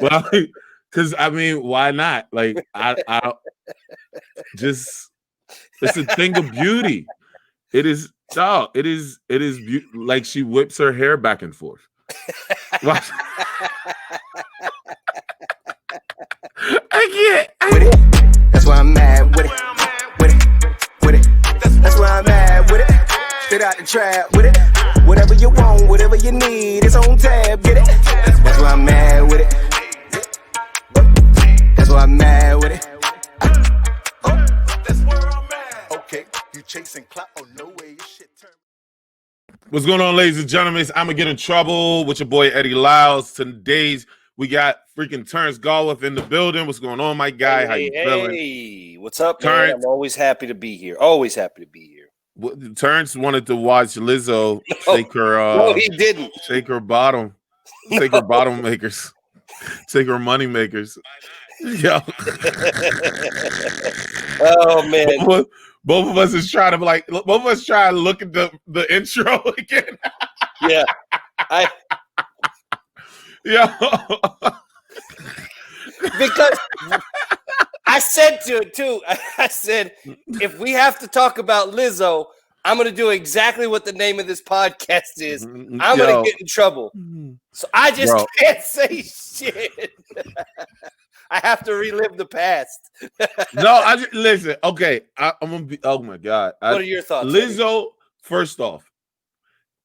Well, because I mean, why not? Like, I just it's a thing of beauty. It is. No, it is. It is like she whips her hair back and forth. I can't. With it. That's why I'm mad with it. With it. That's why I'm mad with it. Straight out the trap with it. Whatever you want, whatever you need, it's on tab. Get it. That's why I'm mad with it. That's why I'm mad with it. That's where I'm at. Okay, you chasing clout? Oh no way, your shit turn. What's going on, ladies and gentlemen? I'm gonna get in trouble with your boy Eddie Liles. Today's we got freaking Terrance Gawith in the building. What's going on, my guy? How you feeling? Hey, what's up, man? I'm always happy to be here. Always happy to be here. Terrance wanted to watch Lizzo shake her. No, he didn't. Shake her bottom. Shake her bottom makers. Shake her money makers. Yo. Oh man. Both of us is trying to both of us try to look at the intro again. Yeah. Because I said to it too. I said, if we have to talk about Lizzo, I'm going to do exactly what the name of this podcast is. I'm going to get in trouble. So I just can't say shit. I have to relive the past. No, listen. Okay, I'm gonna be. Oh my God! What are your thoughts, Lizzo? First off,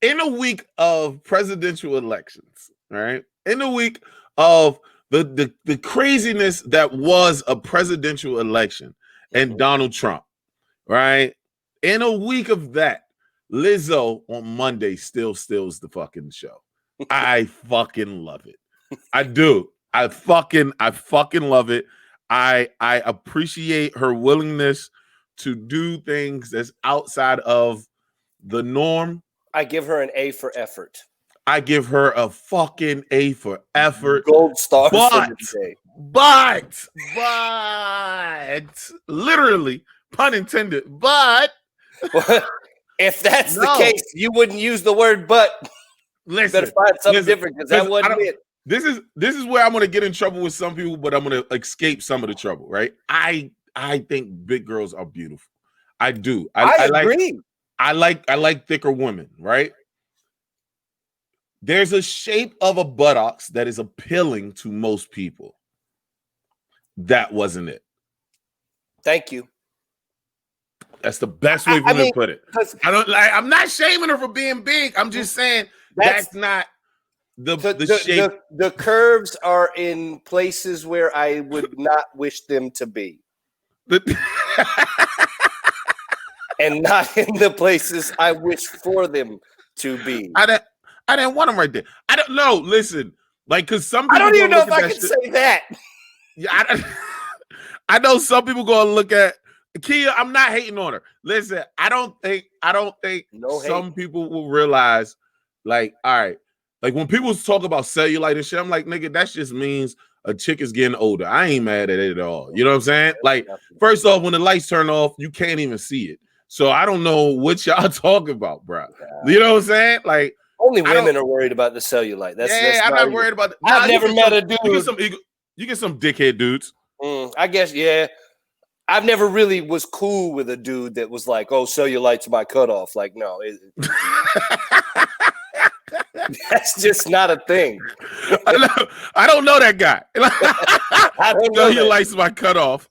in a week of presidential elections, right? In a week of the craziness that was a presidential election and Donald Trump, right? In a week of that, Lizzo on Monday still steals the fucking show. I fucking love it. I do. I fucking love it. I appreciate her willingness to do things that's outside of the norm. I give her an A for effort. I give her a fucking A for effort. Gold star. But literally, pun intended. But if that's the case, you wouldn't use the word but. Listen, better find something different because that wasn't it. This is where I'm gonna get in trouble with some people, but I'm gonna escape some of the trouble, right? I think big girls are beautiful. I do. I agree. I like thicker women, right? There's a shape of a buttocks that is appealing to most people. That wasn't it. Thank you. That's the best way for me to put it. I'm not shaming her for being big. I'm just saying that's not the shape. The curves are in places where I would not wish them to be. And not in the places I wish for them to be. I didn't want them right there. I don't know. Listen, because some people I don't even know if I can say that. Yeah, I know some people go and look at Kia. I'm not hating on her. Listen, I don't think some people will realize, all right, when people talk about cellulite and shit, I'm like, nigga, that just means a chick is getting older. I ain't mad at it at all. You know what I'm saying? First off, when the lights turn off, you can't even see it. So I don't know what y'all talking about, bro. You know what I'm saying? Only women are worried about the cellulite. That's I'm not worried about that. I've never met a dude. You get some dickhead dudes. I guess, yeah. I've never really was cool with a dude that was like, oh, cellulite's my cutoff. No. That's just not a thing. I don't know that guy. I don't know. Cellulite's my cutoff.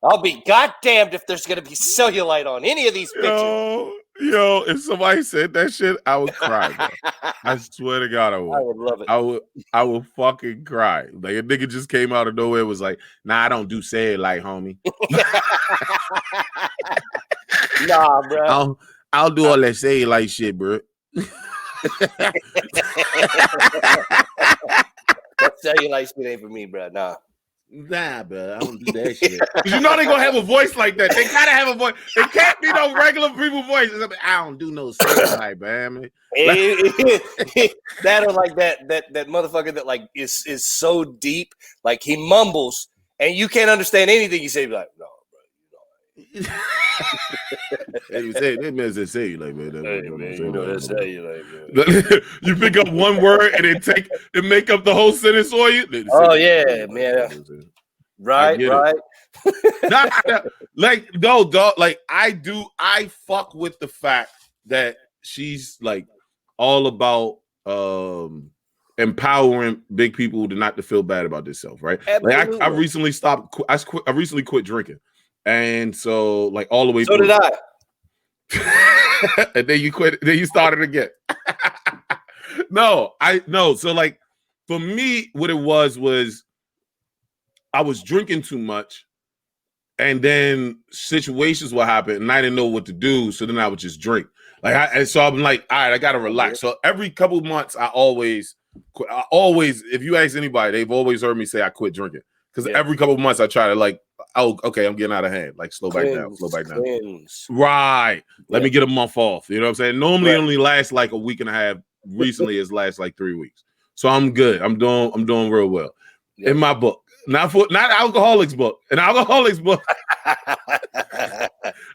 I'll be goddamned if there's going to be cellulite on any of these pictures. Yo, if somebody said that shit, I would cry, bro. I swear to God, I would. I would love it. I would fucking cry. A nigga just came out of nowhere and was like, nah, I don't do cellulite, homie. Nah, bro. I'll do all that cellulite shit, bro. That cellulite shit ain't for me, bro. Nah, bro, I don't do that shit. You know they gonna have a voice like that. They gotta have a voice. It can't be no regular people voice. I don't do no cellulite, man. That or that motherfucker that is so deep, he mumbles and you can't understand anything you say. No, bro, They say they man just say you like man. Hey, man, you know that's how you like, man. You pick up one word and it make up the whole sentence for you. Oh yeah, man. Right. Like no, dog. Like I fuck with the fact that she's like all about empowering big people to not to feel bad about themselves, right? Absolutely. Like I recently stopped. I recently quit drinking, and so like all the way. So through. did I. And then you quit. Then you started again. No. So like for me, what it was I was drinking too much, and then situations would happen, and I didn't know what to do. So then I would just drink. And so I'm like, all right, I gotta relax. So every couple of months, I always, if you ask anybody, they've always heard me say I quit drinking because every couple of months I try to like, oh, okay, I'm getting out of hand. Like slow back down. Right. Let me get a month off. You know what I'm saying? Normally it only lasts like a week and a half. Recently, it's lasts like 3 weeks. So I'm good. I'm doing real well in my book. Not alcoholics book. An alcoholics book.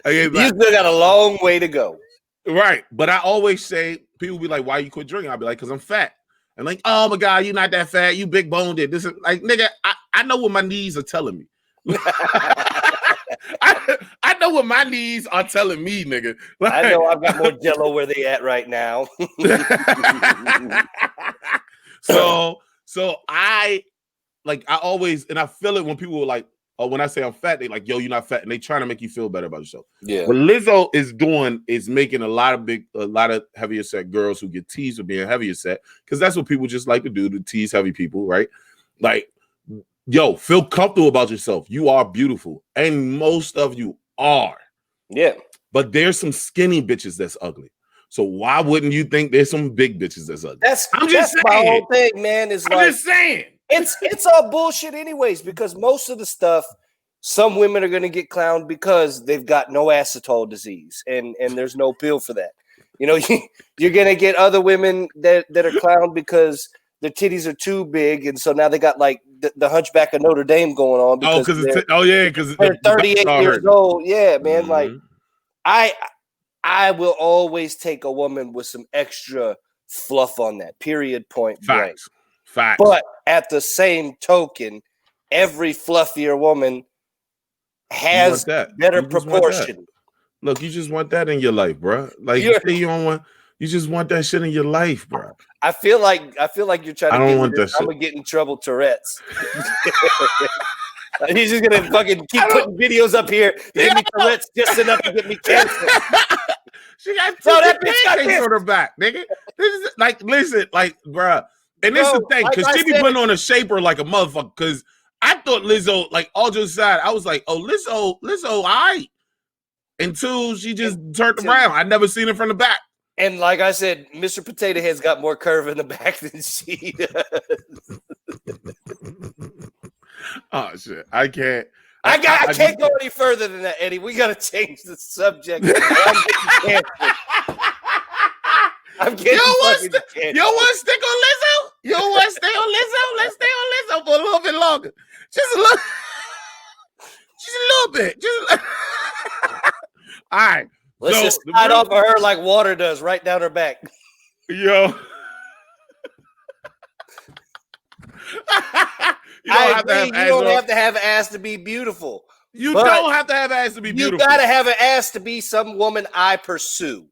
You still got a long way to go. Right. But I always say, people be like, why you quit drinking? I'll be like, because I'm fat. And like, oh my God, you're not that fat. You big boned it. This is like, nigga, I know what my knees are telling me. I know what my knees are telling me, nigga. Like, I know I've got more jello where they at right now. So I always, and I feel it when people are like, oh, when I say I'm fat, they like, yo, you're not fat, and they trying to make you feel better about yourself. Yeah. What Lizzo is making a lot of heavier set girls who get teased for being heavier set, because that's what people just like to do, to tease heavy people, right? Like, yo, feel comfortable about yourself. You are beautiful, and most of you are. Yeah. But there's some skinny bitches that's ugly. So why wouldn't you think there's some big bitches that's ugly? That's my whole thing, man. I'm just saying. It's all bullshit anyways, because most of the stuff, some women are going to get clowned because they've got no acetol disease, and there's no pill for that. You know, you're going to get other women that are clowned because their titties are too big, and so now they got like the Hunchback of Notre Dame going on. Because because they're 38 years old. Yeah, man. Mm-hmm. Like I will always take a woman with some extra fluff on that. Period. Point blank. Facts. But at the same token, every fluffier woman has better proportion. Look, you just want that in your life, bro. Like you just want that shit in your life, bro. I feel like you're trying to. I don't want that shit. I'm gonna get in trouble, Tourette's. He's just gonna fucking keep putting videos up here to get me Tourette's just enough to get me cancer. She got that bitch on her back, nigga. This is like, listen, like, bro. And this is the thing, because she be putting on a shaper like a motherfucker. Because I thought Lizzo, like, all just aside, I was like, oh, Lizzo, all right. Until she just turned around. I never seen her from the back. And like I said, Mr. Potato Head's got more curve in the back than she does. Oh shit! I can't. I can't go any further than that, Eddie. We gotta change the subject. I'm getting you want to stick on Lizzo? You want to stay on Lizzo? Let's stay on Lizzo for a little bit longer. Just a little bit. All right. Let's just slide off of her like water does, right down her back. Yo. You don't have to have ass to be beautiful. You don't have to have ass to be beautiful. You gotta have an ass to be some woman I pursue.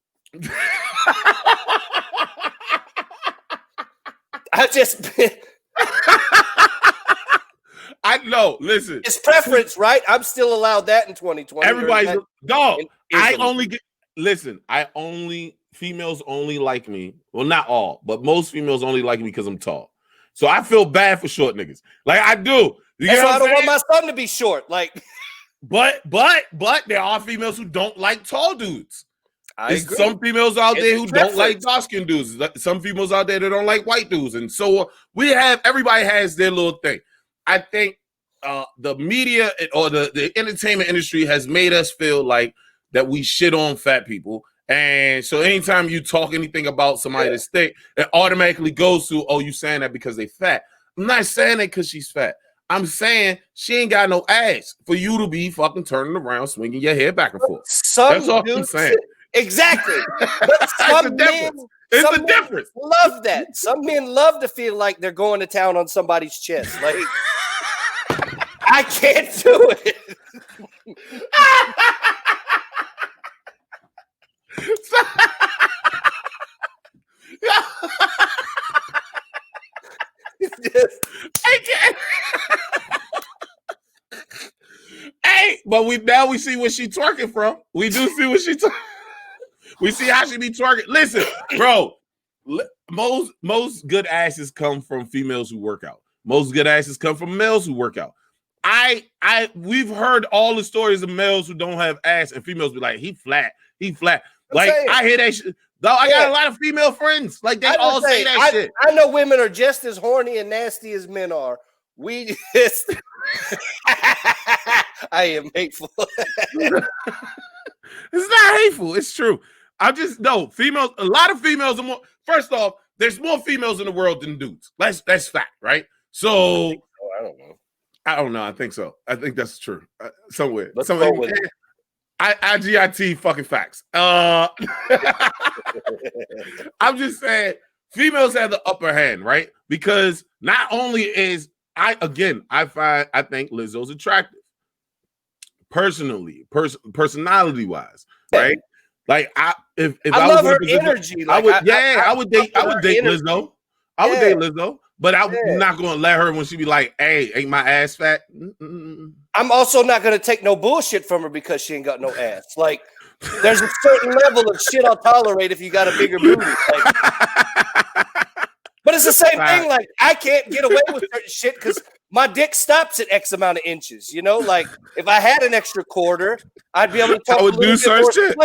I know. Listen, it's preference, right? I'm still allowed that in 2020. Everybody's dog. Females only like me. Well, not all, but most females only like me because I'm tall. So I feel bad for short niggas. Like I do. That's why I don't want my son to be short. Like, but there are females who don't like tall dudes. There's some females out there who don't like dark-skinned dudes. Some females out there that don't like white dudes. And so everybody has their little thing. I think the media or the entertainment industry has made us feel like that we shit on fat people. And so anytime you talk anything about somebody that's thick, it automatically goes to, oh, you saying that because they fat. I'm not saying that because she's fat. I'm saying she ain't got no ass for you to be fucking turning around, swinging your head back and forth. That's all I'm saying. Exactly. But some men, it's a difference. Love that. Some men love to feel like they're going to town on somebody's chest. Like, I can't do it. Hey, but we see what she twerking from. We do see what she we see how she be twerking. Listen, bro, most good asses come from females who work out. Most good asses come from males who work out. We've heard all the stories of males who don't have ass, and females be like, he flat. Like, I hear that shit. Though I got a lot of female friends. Like, they all say that shit. I know women are just as horny and nasty as men are. We just I am hateful. It's not hateful. It's true. I just know females, a lot of females are more. First off, there's more females in the world than dudes. That's fact, right? So I don't know. I don't know. I think so. I think that's true. Somewhere. Let's go with it. IGIT fucking facts. I'm just saying females have the upper hand, right? Because not only is I think Lizzo's attractive. Personally, personality wise, right? Like if I love her energy. I would date Lizzo. I would date Lizzo, but I'm not gonna let her when she be like, "Hey, ain't my ass fat?" I'm also not gonna take no bullshit from her because she ain't got no ass. Like, there's a certain level of shit I'll tolerate if you got a bigger booty. Like, but it's the same thing. Like, I can't get away with certain shit because my dick stops at X amount of inches. You know, like if I had an extra quarter, I'd be able to talk. I would do certain shit.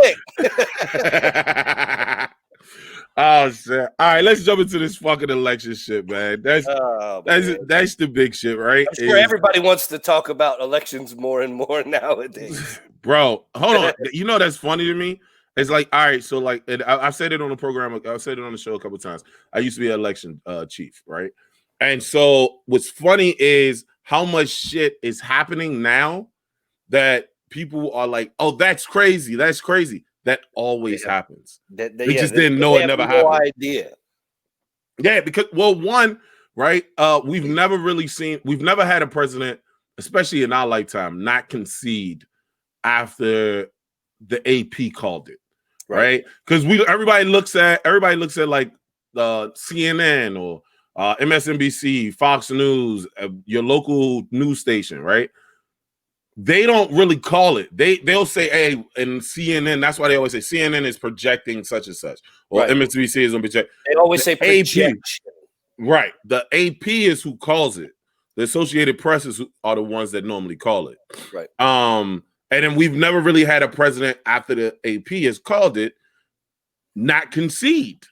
Oh shit! All right, let's jump into this fucking election shit, man. That's the big shit, right? I'm sure everybody wants to talk about elections more and more nowadays. Bro, hold on. You know that's funny to me. It's like, all right, so like, I've said it on the program. I've said it on the show a couple of times. I used to be an election chief, right? And so what's funny is how much shit is happening now that people are like, "Oh, that's crazy. That's crazy." That always happens. They just didn't know it never happened. No idea. Yeah, because one, right? We've never had a president, especially in our lifetime, not concede after the AP called it, right? Because everybody looks at like CNN or MSNBC, Fox News, your local news station, right? They don't really call it. They'll say, "Hey," and CNN. That's why they always say CNN is projecting such and such, or MSNBC is going to project. They always say projection. Right. The AP is who calls it. The Associated Press are the ones that normally call it. Right. And then we've never really had a president after the AP has called it not concede.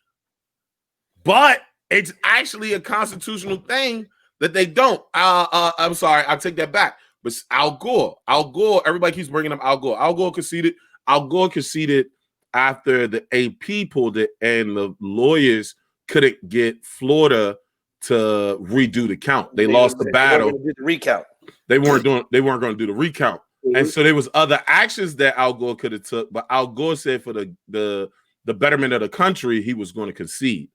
But it's actually a constitutional thing that they don't. I'm sorry, I'll take that back. But Al Gore, everybody keeps bringing up Al Gore. Al Gore conceded after the AP pulled it, and the lawyers couldn't get Florida to redo the count. They lost the battle. The recount. They weren't going to do the recount. Mm-hmm. And so there was other actions that Al Gore could have took, but Al Gore said for the betterment of the country, he was going to concede.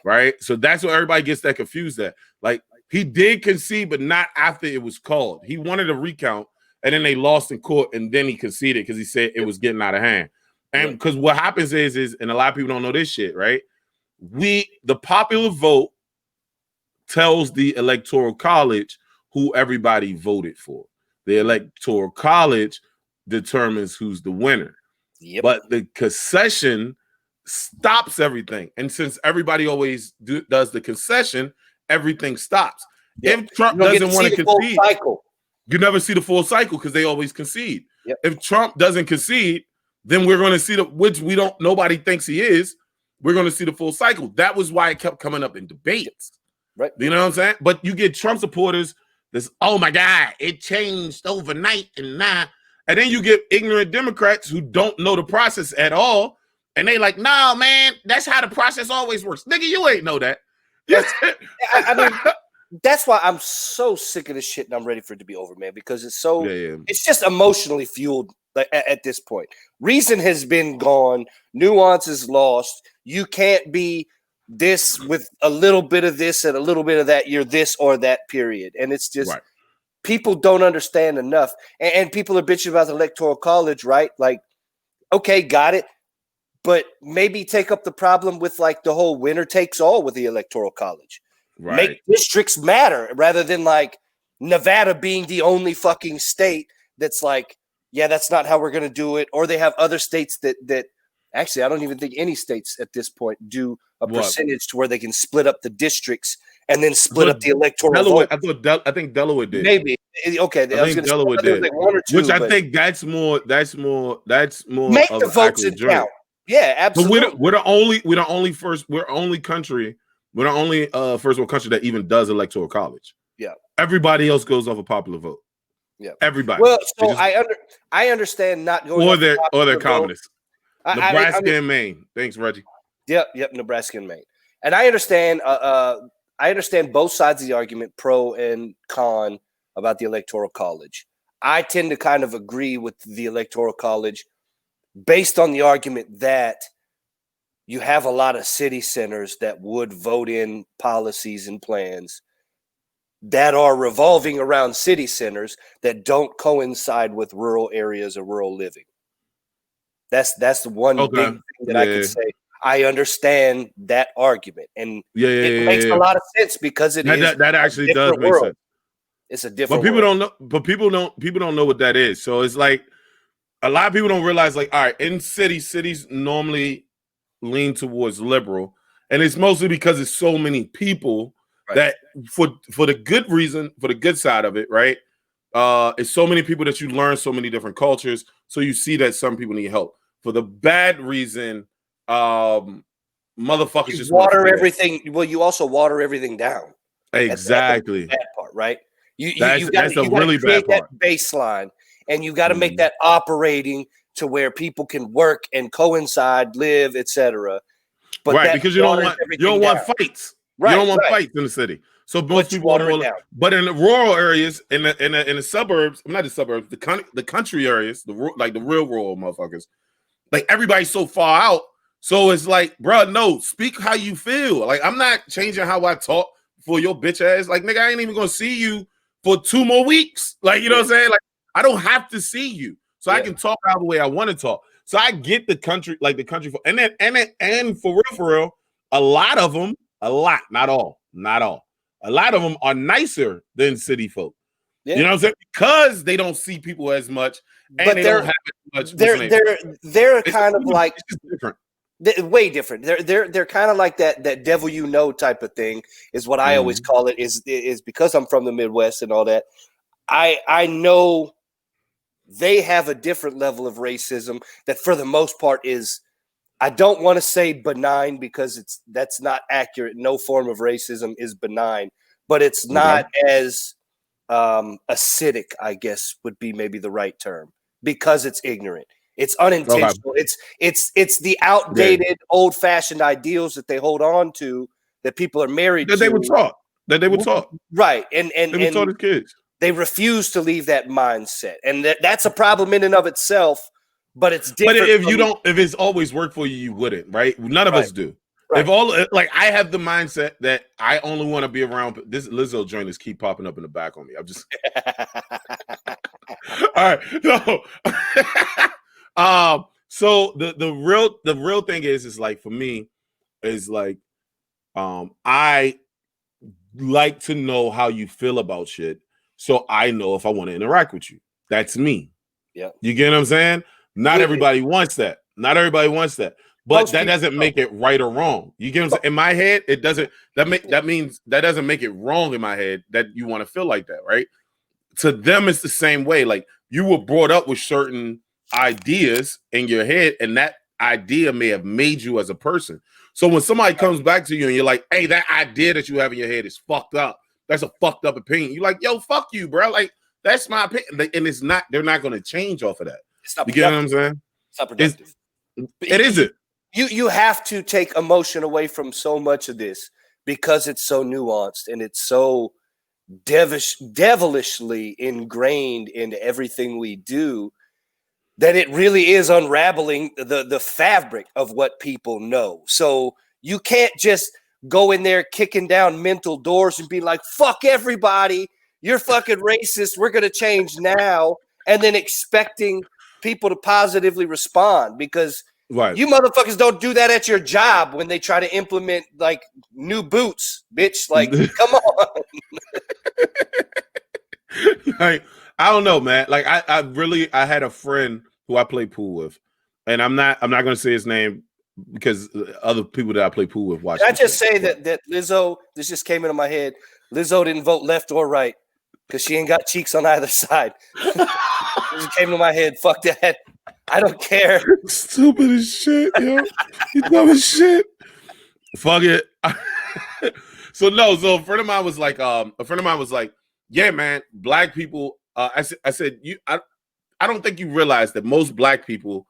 Right? So that's what everybody gets that confused at. Like, he did concede, but not after it was called. He wanted a recount, and then they lost in court, and then he conceded because he said it was getting out of hand. And because what happens is, and a lot of people don't know this shit, right? The popular vote tells the Electoral College who everybody voted for. The Electoral College determines who's the winner. Yep. But the concession stops everything. And since everybody always does the concession, everything stops. Yep. If Trump doesn't want to concede, you never see the full cycle because they always concede. Yep. If Trump doesn't concede, then we're going to see which nobody thinks he is. We're going to see the full cycle. That was why it kept coming up in debates. Right. You know what I'm saying? But you get Trump supporters this, "Oh my God, it changed overnight and now." And then you get ignorant Democrats who don't know the process at all. And they like, "No, man, that's how the process always works." Nigga, you ain't know that. I mean, that's why I'm so sick of this shit and I'm ready for it to be over, man, because it's so it's just emotionally fueled at this point. Reason has been gone, nuance is lost. You can't be this with a little bit of this and a little bit of that. You're this or that, period. And it's just people don't understand enough. And people are bitching about the Electoral College, right? Like, okay, got it. But maybe take up the problem with like the whole winner takes all with the Electoral College. Right. Make districts matter rather than like Nevada being the only fucking state that's like, yeah, that's not how we're going to do it. Or they have other states that actually, I don't even think any states at this point do a percentage to where they can split up the districts and then split up the electoral vote. I think Delaware did. Maybe. Okay. I think Delaware did. Like one or two, which I think that's more. Make the votes and count. Yeah, absolutely. But we're the only first world country that even does electoral college. Yeah. Everybody else goes off a popular vote. Yeah. Everybody. Well, so I understand not going or they're communists. Nebraska and Maine. Thanks, Reggie. Yep, Nebraska and Maine. And I understand both sides of the argument, pro and con, about the Electoral College. I tend to kind of agree with the Electoral College based on the argument that you have a lot of city centers that would vote in policies and plans that are revolving around city centers that don't coincide with rural areas or rural living. That's the one big thing that I can say. I understand that argument, and it makes a lot of sense because that actually does make sense. It's a different. But people don't know. But people don't know what that is. So it's like a lot of people don't realize. Like, all right, in cities normally lean towards liberal, and it's mostly because it's so many people that for the good reason, for the good side of it, right? It's so many people that you learn so many different cultures, so you see that some people need help. For the bad reason, motherfuckers you just water everything. Well, you also water everything down. Exactly. That's the bad part, right? That's a really bad part. That baseline, and you got to make that operating to where people can work and coincide, live, etc. But because you don't want fights. Right, you don't want fights in the city. So most people water it down. But in the rural areas, in the suburbs, not the suburbs, the country areas, the real rural motherfuckers, like everybody's so far out. So it's like, bro, no, speak how you feel. Like, I'm not changing how I talk for your bitch ass. Like, nigga, I ain't even gonna see you for 2 more weeks. Like, you know what I'm saying? Like, I don't have to see you, so I can talk how the way I want to talk. So I get the country, and for real, a lot of them, not all, a lot of them are nicer than city folk. Yeah. You know what I'm saying? Because they don't see people as much, and but they don't have as much. They're kind of like different. Way different. They're kind of like that devil you know type of thing is what I always call it. Is because I'm from the Midwest and all that. I know they have a different level of racism that for the most part is, I don't want to say benign because that's not accurate. No form of racism is benign, but it's not as acidic, I guess would be maybe the right term, because it's ignorant. It's unintentional. Okay. It's the outdated, old-fashioned ideals that they hold on to, that people are married to. That they were taught. Right. And they were taught as kids. They refuse to leave that mindset. And that's a problem in and of itself, but it's different. But if it's always worked for you, you wouldn't, right? None of us do. Right. I have the mindset that I only want to be around this Lizzo joint is keep popping up in the back on me. I'm just all right. So the real thing is like, for me, is like, I like to know how you feel about shit, so I know if I want to interact with you. That's me. Yeah. You get what I'm saying? Not everybody wants that. But that doesn't make it right or wrong. You get what I'm saying? In my head, it doesn't. That means that doesn't make it wrong in my head that you want to feel like that, right? To them, it's the same way. Like, you were brought up with certain ideas in your head, and that idea may have made you as a person. So when somebody comes back to you and you're like, hey, that idea that you have in your head is fucked up. That's a fucked up opinion. You're like, yo, fuck you, bro. Like, that's my opinion. And it's not, they're not going to change off of that. You get what I'm saying? It's not productive. It isn't. You have to take emotion away from so much of this because it's so nuanced and it's so devilishly ingrained into everything we do that it really is unraveling the fabric of what people know. So you can't just go in there kicking down mental doors and be like, fuck everybody, you're fucking racist, we're going to change now, and then expecting people to positively respond, because you motherfuckers don't do that at your job when they try to implement like new boots, bitch. Like, come on. Like, I don't know, man. Like, I had a friend who I play pool with, and I'm not gonna say his name because other people that I play pool with watch. Can I just say that Lizzo, this just came into my head. Lizzo didn't vote left or right because she ain't got cheeks on either side. It just came to my head. Fuck that. I don't care. Stupid as shit, yo. You dumb as shit. Fuck it. So a friend of mine was like, yeah, man, black people. I said, I don't think you realize that most black people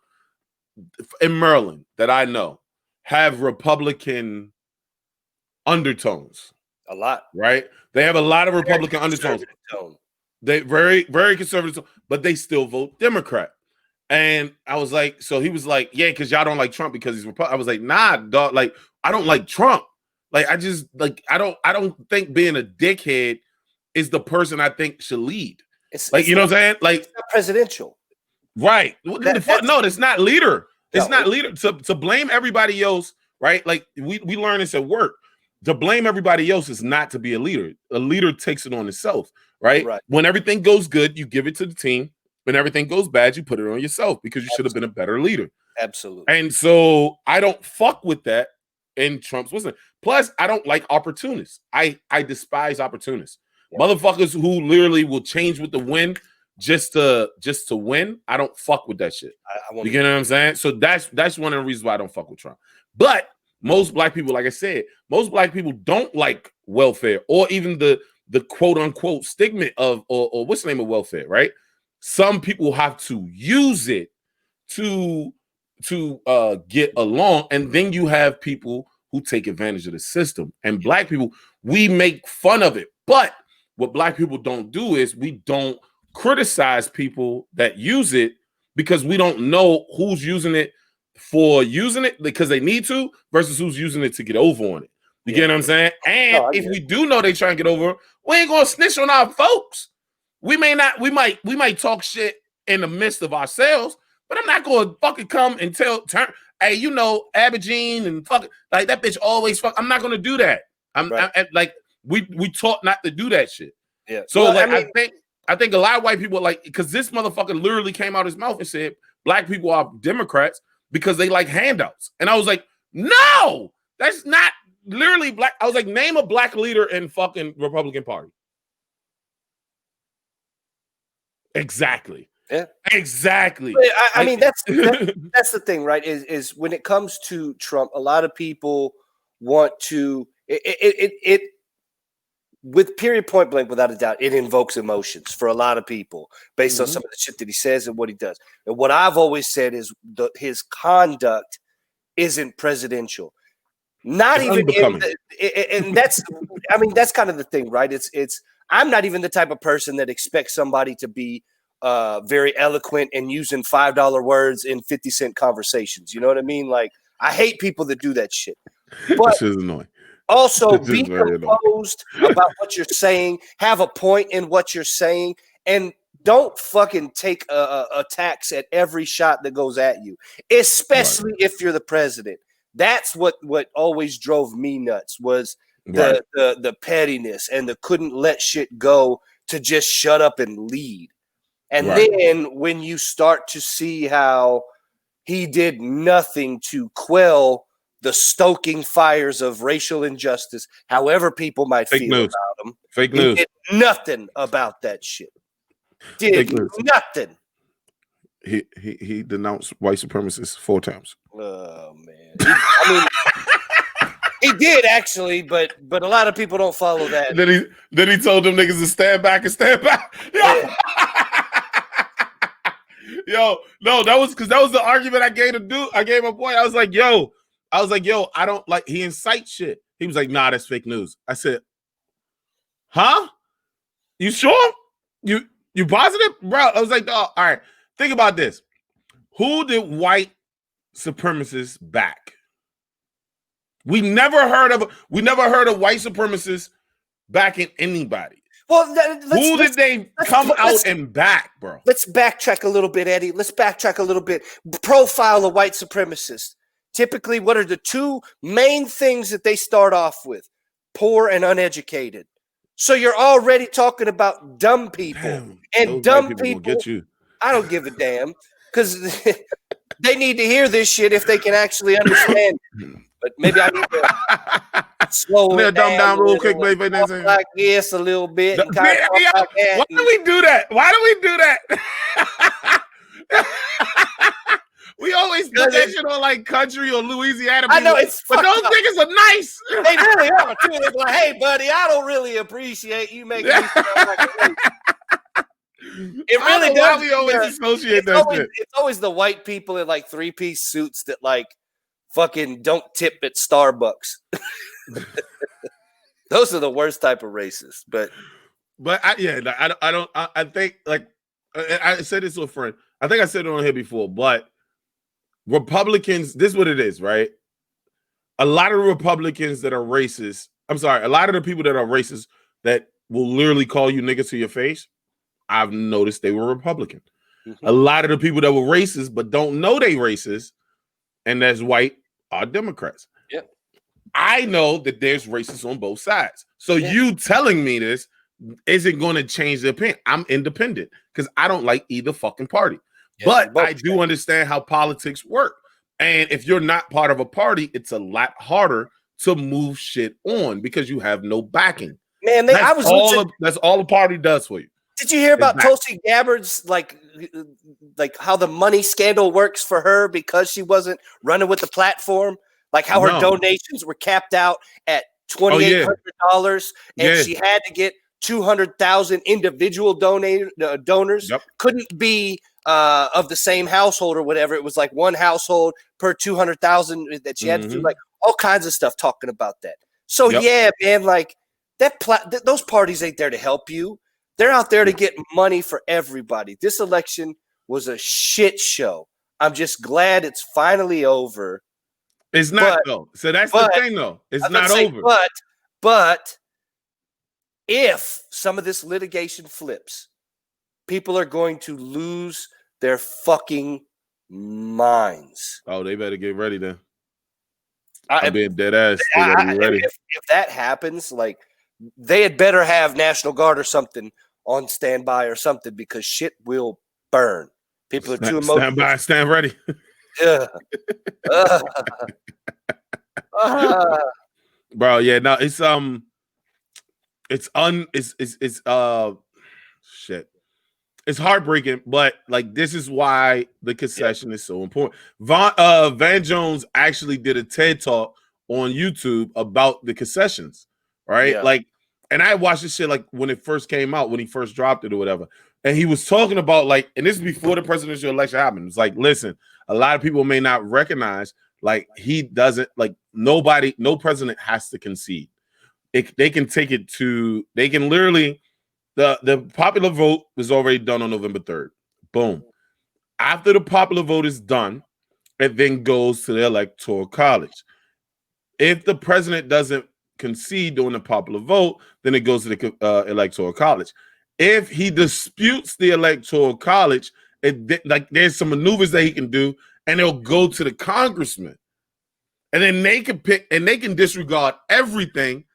in Maryland that I know have Republican undertones. A lot. Right? They have a lot of Republican undertones. They very, very conservative, but they still vote Democrat. And I was like, so he was like, yeah, because y'all don't like Trump because he's Republican. I was like, nah, dog. Like, I don't like Trump. Like, I just like I don't think being a dickhead is the person I think should lead. It's you know what I'm saying? Like, it's not presidential. Right. No, that's not leader. It's not leader. To blame everybody else, right? Like we learn this at work. To blame everybody else is not to be a leader. A leader takes it on itself, right? When everything goes good, you give it to the team. When everything goes bad, you put it on yourself because you should have been a better leader. Absolutely. And so I don't fuck with that in Trump's wisdom. Plus, I don't like opportunists. I despise opportunists. Motherfuckers who literally will change with the wind just to win. I don't fuck with that shit. You get what I'm saying? So that's one of the reasons why I don't fuck with Trump. But most black people, like I said, most black people don't like welfare or even the quote unquote stigma of or what's the name of welfare, right? Some people have to use it to get along, and then you have people who take advantage of the system. And black people, we make fun of it. But what black people don't do is we don't criticize people that use it because we don't know who's using it for using it because they need to versus who's using it to get over on it. You get what I'm saying? And if we do know they try and get over, we ain't gonna snitch on our folks. We might talk shit in the midst of ourselves, but I'm not gonna fucking come and hey, you know, Aberdeen and fucking like that bitch always fuck. I'm not gonna do that. We taught not to do that shit. Yeah. So I think a lot of white people like because this motherfucker literally came out his mouth and said black people are Democrats because they like handouts. And I was like, no, that's not literally black. I was like, name a black leader in fucking Republican Party. Exactly. Yeah. Exactly. I mean, that's the thing, right? Is when it comes to Trump, a lot of people want to it with period point blank, without a doubt, it invokes emotions for a lot of people based on some of the shit that he says and what he does. And what I've always said is his conduct isn't presidential. Not even and that's I mean, that's kind of the thing, right? It's I'm not even the type of person that expects somebody to be very eloquent and using $5 words in 50-cent conversations. You know what I mean? Like, I hate people that do that shit. But this is annoying. Also, be composed about what you're saying. Have a point in what you're saying, and don't fucking take attacks at every shot that goes at you, especially if you're the president. That's what always drove me nuts was the pettiness and the couldn't let shit go to just shut up and lead. And then when you start to see how he did nothing to quell the stoking fires of racial injustice, however people might feel about him. Fake news. He did nothing about that shit. Did nothing. He denounced white supremacists 4 times. Oh man. I mean, he did actually, but a lot of people don't follow that. Then he told them niggas to stand back and stand back. Yeah. Yo, no, that was the argument I gave my boy. I was like, yo, I don't like he incites shit. He was like, nah, that's fake news. I said, huh? You sure? You positive, bro? I was like, oh, all right. Think about this. Who did white supremacists back? We never heard of white supremacists backing anybody. Well, who did they come out and back, bro? Let's backtrack a little bit, Eddie. Let's backtrack a little bit. Profile of white supremacists. Typically, what are the two main things that they start off with? Poor and uneducated. So you're already talking about dumb people. Damn, and dumb people get you. I don't give a damn because they need to hear this shit if they can actually understand it. But maybe I need to slow it down real quick, maybe. Like this a little bit. Why do we do that? Why do we do that? We always put that shit on like country or Louisiana. I know it's, but those niggas are nice. They really are too. They're like, hey, buddy, I don't really appreciate you making me feel like a It really does. We always associate that shit. It's always the white people in like 3-piece suits that like fucking don't tip at Starbucks. Those are the worst type of racists. But I think like I said this to a friend. I think I said it on here before, but Republicans, this is what it is, right? A lot of Republicans that are racist, a lot of the people that are racist that will literally call you niggas to your face, I've noticed they were Republican. Mm-hmm. A lot of the people that were racist but don't know they racist, and that's white, are Democrats. Yeah. I know that there's racists on both sides. So you telling me this isn't going to change the opinion. I'm independent because I don't like either fucking party. Yeah, but I do understand how politics work. And if you're not part of a party, it's a lot harder to move shit on because you have no backing. Man, that's all the party does for you. Did you hear about Tulsi Gabbard's like how the money scandal works for her because she wasn't running with the platform? Like how her donations were capped out at $2,800 and she had to get 200,000 individual donors. Yep. Couldn't be of the same household or whatever. It was like one household per 200,000 that she had to do, like all kinds of stuff talking about that. So yeah, man, like those parties ain't there to help you. They're out there to get money for everybody. This election was a shit show. I'm just glad it's finally over. It's not though. So that's the thing though. It's not over. But if some of this litigation flips, people are going to lose their fucking minds. Oh, they better get ready then. I'm being dead ass. They better be ready. If that happens, like they had better have National Guard or something on standby or something because shit will burn. People are too emotional. Stand by, stand ready. Yeah. Bro, yeah, no, shit. It's heartbreaking, but like this is why the concession is so important. Van Jones actually did a TED talk on YouTube about the concessions, right? Yeah. Like, and I watched this shit like when it first came out, when he first dropped it or whatever. And he was talking about like, and this is before the presidential election happened. It's like, listen, a lot of people may not recognize, like he doesn't, like no president has to concede. They can take it to, they can literally, the popular vote was already done on November 3rd. Boom. After the popular vote is done, it then goes to the Electoral College. If the president doesn't concede during the popular vote, then it goes to the Electoral College. If he disputes the Electoral College, like there's some maneuvers that he can do, and it'll go to the congressman. And then they can pick, and they can disregard everything,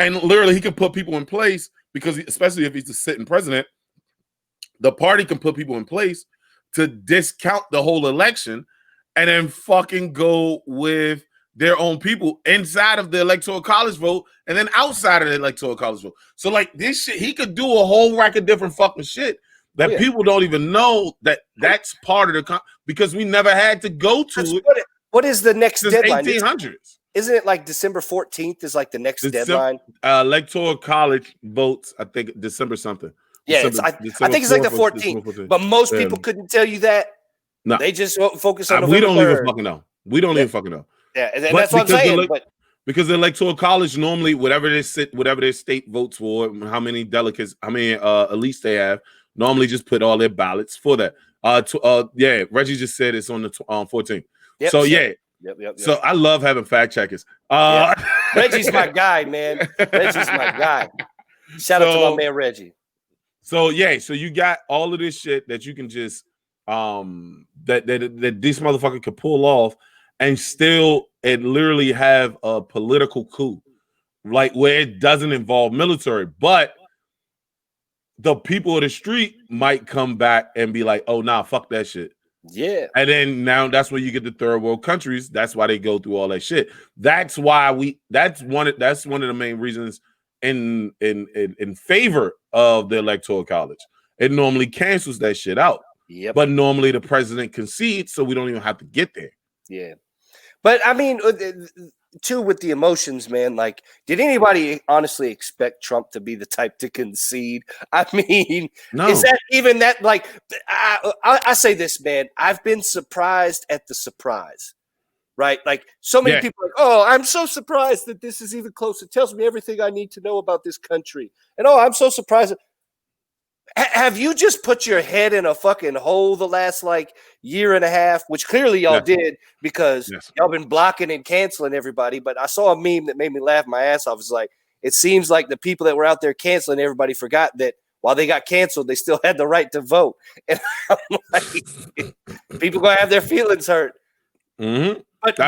and literally he can put people in place because, especially if he's the sitting president, the party can put people in place to discount the whole election and then fucking go with their own people inside of the Electoral College vote and then outside of the Electoral College vote. So like this shit, he could do a whole rack of different fucking shit that people don't even know that that's part of the because we never had to go to it. What is the next deadline? 1800s. Isn't it like December 14th is like the next deadline? Electoral College votes, I think December something. Yeah, I think it's like the 14th. But most people couldn't tell you that. No. They just focus on November we don't 3rd. even fucking know. We don't even fucking know. Yeah, and that's what I'm saying. because the electoral college normally whatever their state votes for, how many delegates, how many elites they have, normally just put all their ballots for that. Yeah, Reggie just said it's on the 14th. Yep, so sure. yeah, Yep. so I love having fact checkers. Reggie's my guy, man. Reggie's my guy. Shout out to my man Reggie. So yeah, so you got all of this shit that you can just that this motherfucker could pull off and still it literally have a political coup, like where it doesn't involve military, but the people of the street might come back and be like, oh nah, fuck that shit. Yeah. And then now that's where you get the third world countries. That's why they go through all that shit. That's why that's one of the main reasons in favor of the electoral college. It normally cancels that shit out. Yep. But normally the president concedes, so we don't even have to get there. Yeah. But I mean, too, with the emotions, man, like, did anybody honestly expect Trump to be the type to concede? I mean, no. Is that even that, like, I say this, man, I've been surprised at the surprise, right? Like, so many people are like, oh, I'm so surprised that this is even close. It tells me everything I need to know about this country. And, oh, I'm so surprised. Have you just put your head in a fucking hole the last like year and a half, which clearly y'all did because y'all been blocking and canceling everybody. But I saw a meme that made me laugh my ass off. It's like, it seems like the people that were out there canceling everybody forgot that while they got canceled, they still had the right to vote. And I'm like, people gonna have their feelings hurt. Mm-hmm. But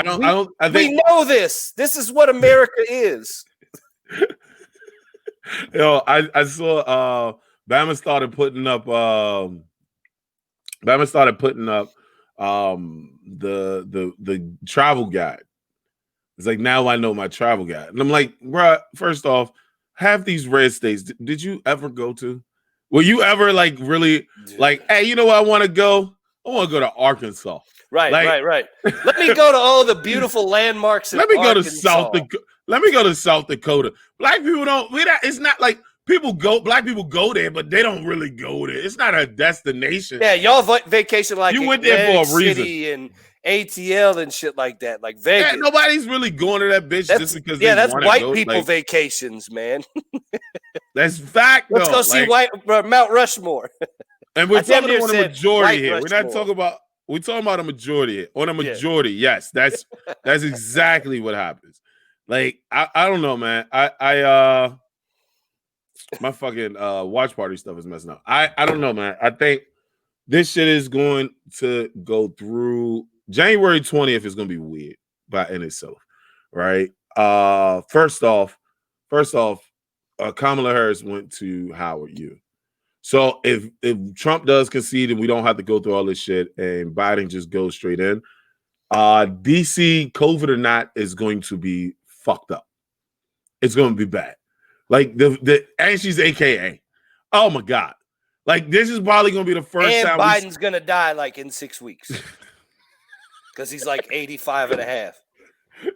we know this. This is what America is. Yo, I saw Bama started putting up the travel guide. It's like, now I know my travel guide. And I'm like, bro, first off, half these red states, did you ever go to? Were you ever like really like, hey, you know where I want to go? I want to go to Arkansas. Right. Let me go to all the beautiful landmarks. Let me go to South Dakota. Black people don't. It's not like black people go there, but they don't really go there. It's not a destination. Yeah, y'all vacation like you went there for a reason. City and ATL and shit like that, like Vegas. Yeah, nobody's really going to that bitch just because. That's white people vacations, man. That's fact. Let's go see Mount Rushmore. And we're talking about a majority here. We're not talking about. We're talking about a majority here. On a majority, yes, that's exactly what happens. Like I don't know, man. I my fucking watch party stuff is messing up. I don't know, man. I think this shit is going to go through January 20th is going to be weird by in itself, right? First off, Kamala Harris went to Howard U. So if Trump does concede and we don't have to go through all this shit and Biden just goes straight in, DC, COVID or not, is going to be fucked up. It's going to be bad. Like and she's AKA. Oh my God. Like this is probably going to be the first time. And Biden's going to die like in 6 weeks. Because he's like 85 and a half.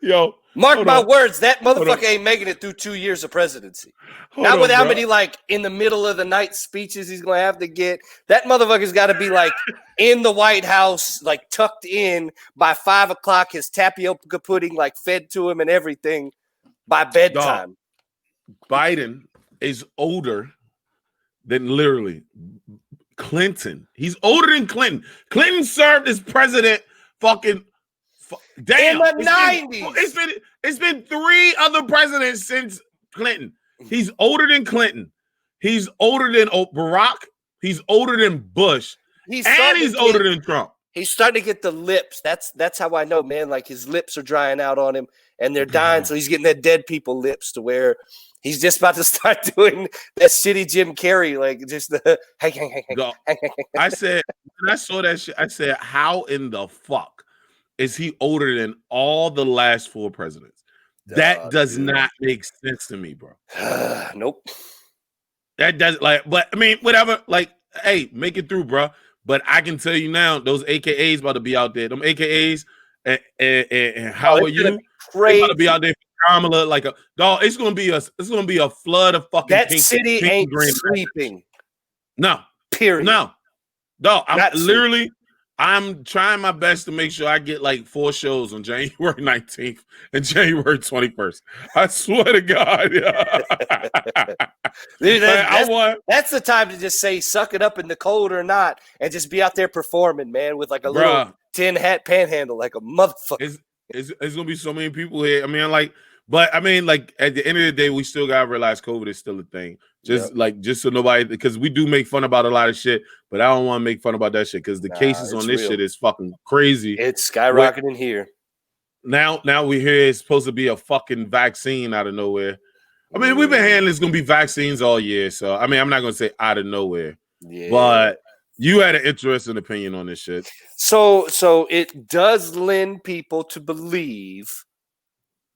Yo. Mark my words, that motherfucker ain't making it through 2 years of presidency. Not with how many like in the middle of the night speeches he's going to have to get. That motherfucker's got to be like in the White House, like tucked in by 5 o'clock, his tapioca pudding like fed to him and everything by bedtime. Dog. Biden is older than literally Clinton. He's older than Clinton. Clinton served as president fucking damn. In the 90s. It's been 3 other presidents since Clinton. He's older than Clinton. He's older than Barack. He's older than Bush. He's older than Trump. He's starting to get the lips. That's how I know, man. Like his lips are drying out on him and they're dying. So he's getting that dead people lips to where he's just about to start doing that shitty Jim Carrey, like just the I said, when I saw that shit, I said, how in the fuck is he older than all the last 4 presidents? That does not make sense to me, bro. Nope. That does but I mean, whatever. Like, hey, make it through, bro. But I can tell you now, those AKAs about to be out there. Them AKAs and how are you? Crazy. About to be out there for Kamala. Like a dog. It's gonna be a flood of fucking. That city ain't sleeping. No. Period. No. Dog. I'm literally. I'm trying my best to make sure I get like 4 shows on January 19th and January 21st. I swear to God. Dude, Like, that's the time to just say suck it up in the cold or not and just be out there performing, man, with like a little tin hat panhandle like a motherfucker. It's gonna be so many people here. I mean, like at the end of the day, we still gotta realize COVID is still a thing. Just so nobody, because we do make fun about a lot of shit, but I don't want to make fun about that shit because the cases on this shit is fucking crazy. It's skyrocketing here. Now we hear it's supposed to be a fucking vaccine out of nowhere. I mean, we've been hearing there's gonna be vaccines all year, so I mean, I'm not gonna say out of nowhere, but you had an interesting opinion on this shit. So it does lend people to believe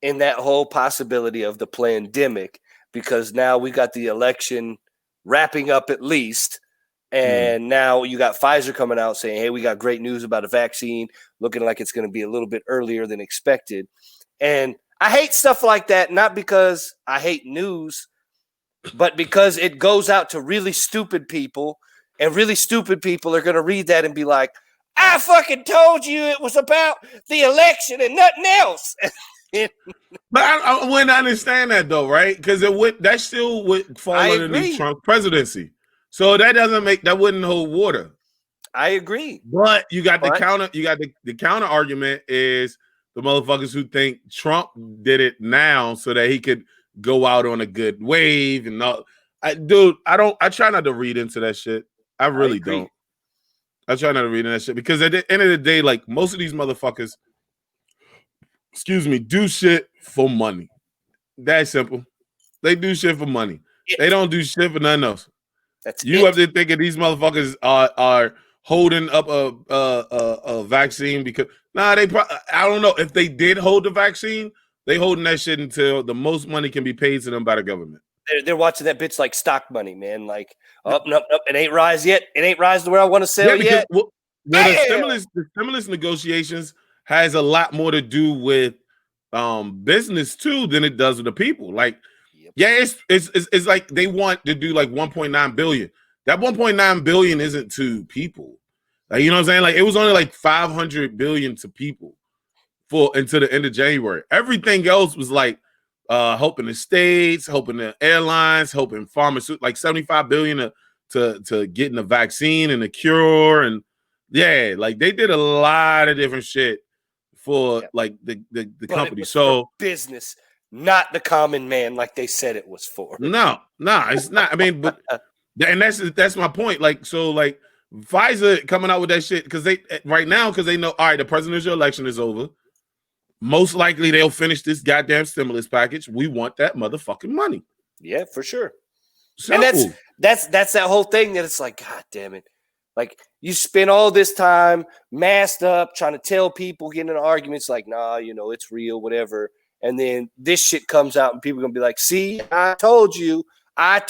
in that whole possibility of the pandemic, because now we got the election wrapping up at least, and now you got Pfizer coming out saying, hey, we got great news about a vaccine, looking like it's going to be a little bit earlier than expected. And I hate stuff like that, not because I hate news, but because it goes out to really stupid people, and really stupid people are going to read that and be like, I fucking told you it was about the election and nothing else. But I wouldn't understand that though, right? Because that still would fall underneath Trump's presidency. So that wouldn't hold water. I agree. But you got the counter. You got the counter argument is the motherfuckers who think Trump did it now so that he could go out on a good wave and all. I try not to read into that shit. I really don't. I try not to read into that shit because at the end of the day, like most of these motherfuckers, do shit for money. That's simple. They do shit for money. They don't do shit for nothing else. You up there thinking these motherfuckers are holding up a vaccine because I don't know if they did hold the vaccine. They holding that shit until the most money can be paid to them by the government. They're watching that bitch like stock money, man. Like, nope, it ain't rise yet. It ain't rise to where I want to sell yet. The stimulus negotiations has a lot more to do with business too than it does with the people. Like, it's like they want to do like 1.9 billion. That 1.9 billion isn't to people. Like, you know what I'm saying? Like, it was only like 500 billion to people until the end of January. Everything else was like helping the states, helping the airlines, helping pharmaceuticals, like 75 billion to getting the vaccine and the cure. And like they did a lot of different shit for like the company. So business, not the common man like they said it was for. No, it's not. I mean, but and that's my point. Like, so like Pfizer coming out with that shit because they know, all right, the presidential election is over. Most likely they'll finish this goddamn stimulus package. We want that motherfucking money. Yeah, for sure. Simple. And that's that whole thing that it's like, God damn it. Like, you spend all this time masked up trying to tell people, getting in arguments like, nah, it's real, whatever. And then this shit comes out and people are going to be like, see, I told you. Yeah,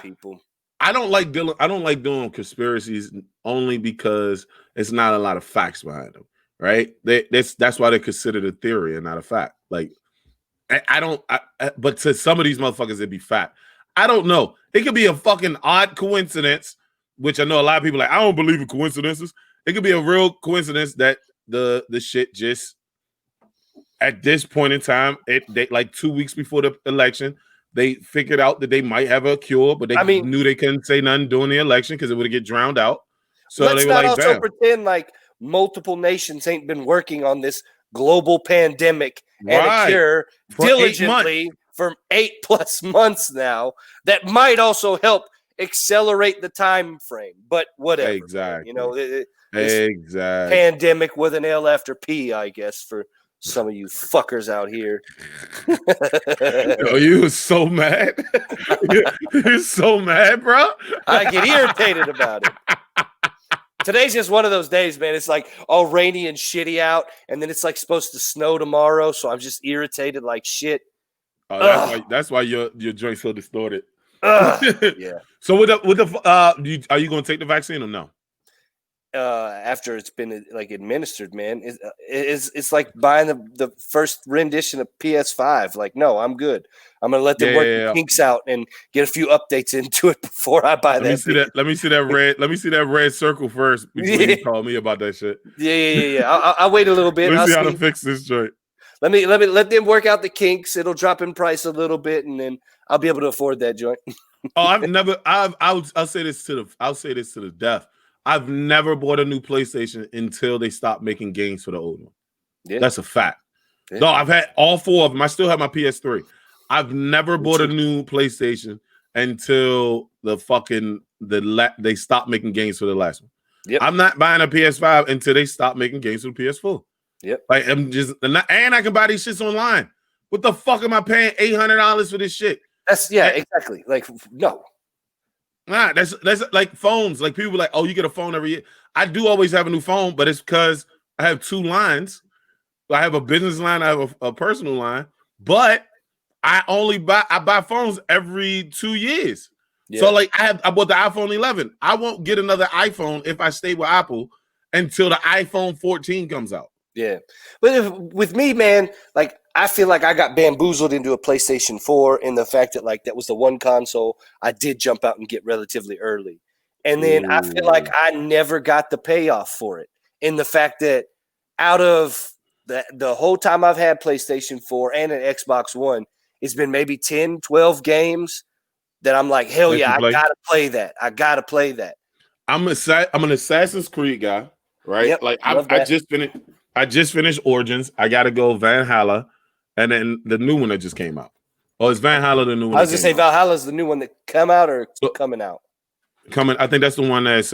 people. I don't like doing conspiracies only because it's not a lot of facts behind them, right? That's why they're considered a theory and not a fact. Like, but to some of these motherfuckers, it'd be fact. I don't know. It could be a fucking odd coincidence, which I know a lot of people are like, I don't believe in coincidences. It could be a real coincidence that the shit just at this point in time, they like 2 weeks before the election, they figured out that they might have a cure, but they knew they couldn't say nothing during the election because it would get drowned out. So let's they were not like, also damn. pretend like multiple nations ain't been working on this global pandemic and a cure diligently for 8+ months now. That might also help accelerate the time frame, but whatever. Exactly. Exactly. Pandemic with an L after P, I guess, for some of you fuckers out here. Yo, you was so mad. You're so mad, bro. I get irritated about it. Today's just one of those days, man. It's like all rainy and shitty out, and then it's like supposed to snow tomorrow, so I'm just irritated like shit. Oh, that's why your joint's so distorted. Yeah. So are you going to take the vaccine or no? after it's been like administered, man. It's like buying the first rendition of PS5. Like, no, I'm good. I'm gonna let them work the kinks out and get a few updates into it before I buy that. Let me see that red. Let me see that red circle first before you call me about that shit. Yeah. I'll wait a little bit. Let's see how to fix this joint. Let them work out the kinks. It'll drop in price a little bit, and then I'll be able to afford that joint. I'll say this to the death. I've never bought a new PlayStation until they stopped making games for the old one. Yeah. That's a fact. Yeah. No, I've had all 4 of them. I still have my PS3. I've never bought a new PlayStation until they stopped making games for the last one. Yep. I'm not buying a PS5 until they stop making games for the PS4. Yep. Like and I can buy these shits online. What the fuck am I paying $800 for this shit? Exactly. Like, no. Nah, that's like phones. Like people like, oh, you get a phone every year. I do always have a new phone, but it's because I have 2 lines. I have a business line, I have a personal line, but I buy phones every 2 years. Yeah. So like I bought the iPhone 11. I won't get another iPhone if I stay with Apple until the iPhone 14 comes out. Yeah. But with me, man, like I feel like I got bamboozled into a PlayStation 4 in the fact that like that was the one console I did jump out and get relatively early. And then I feel like I never got the payoff for it in the fact that out of the whole time I've had PlayStation 4 and an Xbox One, it's been maybe 10, 12 games that I'm like, hell yeah, I got to play that. I got to play that. I'm an Assassin's Creed guy, right? Yep, like I just finished Origins. I got to go Valhalla, and then the new one that just came out. Oh, is Valhalla the new one? I was going to say Valhalla's the new one that come out or coming out? Coming. I think that's the one that's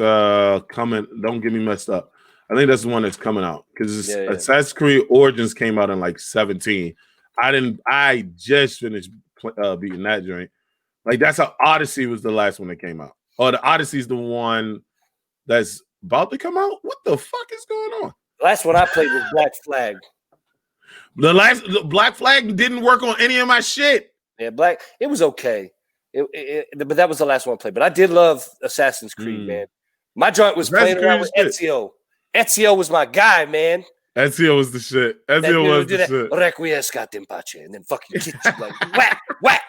coming. Don't get me messed up. I think that's the one that's coming out because Assassin's Creed Origins came out in like 17. I just finished beating that joint. Like that's how Odyssey was the last one that came out. Oh, the Odyssey's the one that's about to come out. What the fuck is going on? The last one I played was Black Flag. The Black Flag didn't work on any of my shit. Yeah, it was okay. But that was the last one I played. But I did love Assassin's Creed, man. My joint was playing around with Ezio. Ezio was my guy, man. Ezio was the shit. Ezio was the shit. Requiescat in pace, and then fucking get you like whack, whack.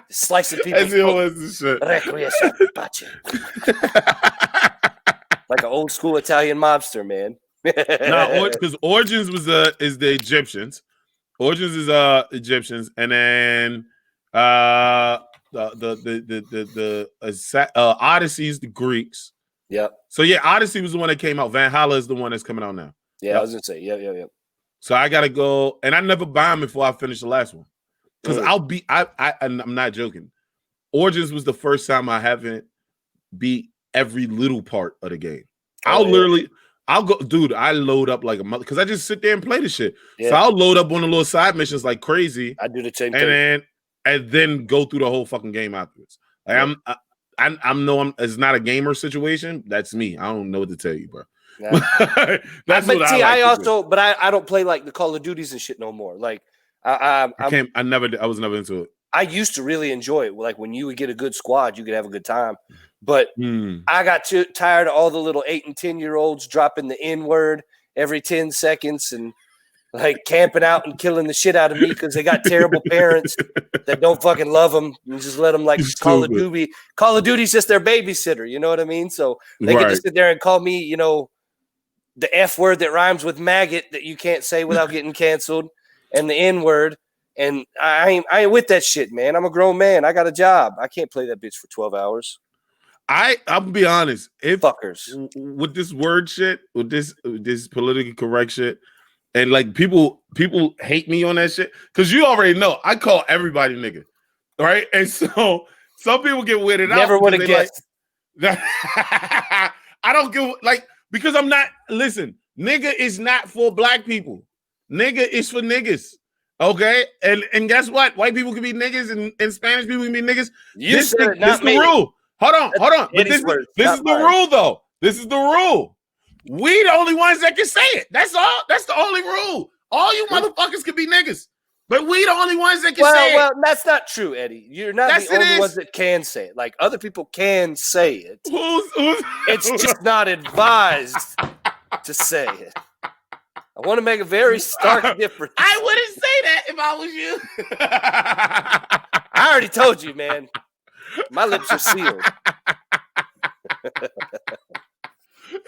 Slicing people. Ezio was the shit. Requiescat in pace. Like an old school Italian mobster, man. No, because Origins is the Egyptians. Origins is Egyptians, and then the Odyssey is the Greeks. Yep. So yeah, Odyssey was the one that came out. Valhalla is the one that's coming out now. Yeah, I was gonna say, yeah. So I gotta go, and I never buy them before I finish the last one, because I'm not joking. Origins was the first time I haven't beat every little part of the game. I'll go, dude. I load up like a mother because I just sit there and play the shit. Yeah. So I'll load up on the little side missions like crazy. I do the same thing, and then go through the whole fucking game afterwards. Like yeah. It's not a gamer situation. That's me. I don't know what to tell you, bro. Nah. I don't play like the Call of Duties and shit no more. Like I was never into it. I used to really enjoy it. Like when you would get a good squad, you could have a good time. But I got too tired of all the little 8 and 10-year-olds dropping the N-word every 10 seconds and like camping out and killing the shit out of me because they got terrible parents that don't fucking love them and just let them like Call of Duty. Call of Duty's just their babysitter. You know what I mean? So they can just sit there and call me, you know, the F word that rhymes with maggot that you can't say without getting canceled and the N word. And I ain't with that shit, man. I'm a grown man. I got a job. I can't play that bitch for 12 hours. I'll be honest. If fuckers with this word shit, with this politically correct shit, and like people hate me on that shit because you already know I call everybody nigga, right? And so some people get weirded out. Never would have guessed. I don't give like because I'm not. Listen, nigga is not for black people. Nigga is for niggas. Okay, and guess what? White people can be niggas, and Spanish people can be niggas. This is the rule. Hold on. But this is the rule, though. This is the rule. We the only ones that can say it. That's all. That's the only rule. All you motherfuckers can be niggas. But we the only ones that can say it. Well, that's not true, Eddie. You're not the only ones that can say it. Like, other people can say it. It's just not advised to say it. I want to make a very stark difference. I wouldn't say that if I was you. I already told you, man. My lips are sealed.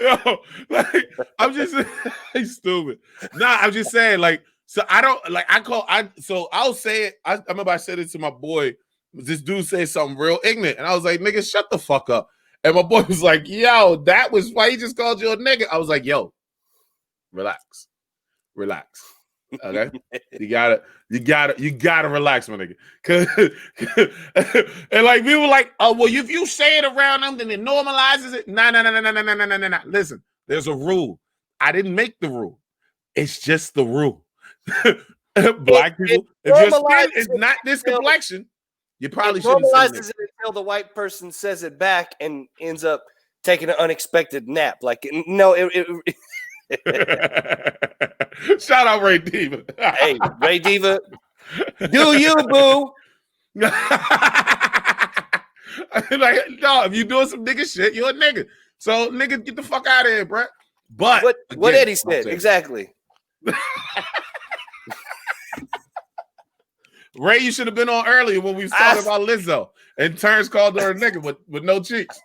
Yo, like, I'm just stupid. Nah, I'm just saying, like, so I don't like so I'll say it. I remember I said it to my boy. This dude said something real ignorant, and I was like, nigga, shut the fuck up. And my boy was like, yo, that was why he just called you a nigga. I was like, yo, relax. Okay? You gotta relax, my nigga. And like people were like, oh, well, if you say it around them, then it normalizes it. Nah. Listen, there's a rule. I didn't make the rule. It's just the rule. Black people, if your skin is not this complexion, you probably shouldn't say normalizes it until the white person says it back and ends up taking an unexpected nap. Like, no, Shout out Ray Diva. Hey, Ray Diva, do you, boo? Like, no, if you doing some nigga shit, you're a nigga. So, nigga, get the fuck out of here, bro. But what Eddie said, exactly. Ray, you should have been on earlier when we was talking about Lizzo, and Terrance called her a nigga with no cheeks.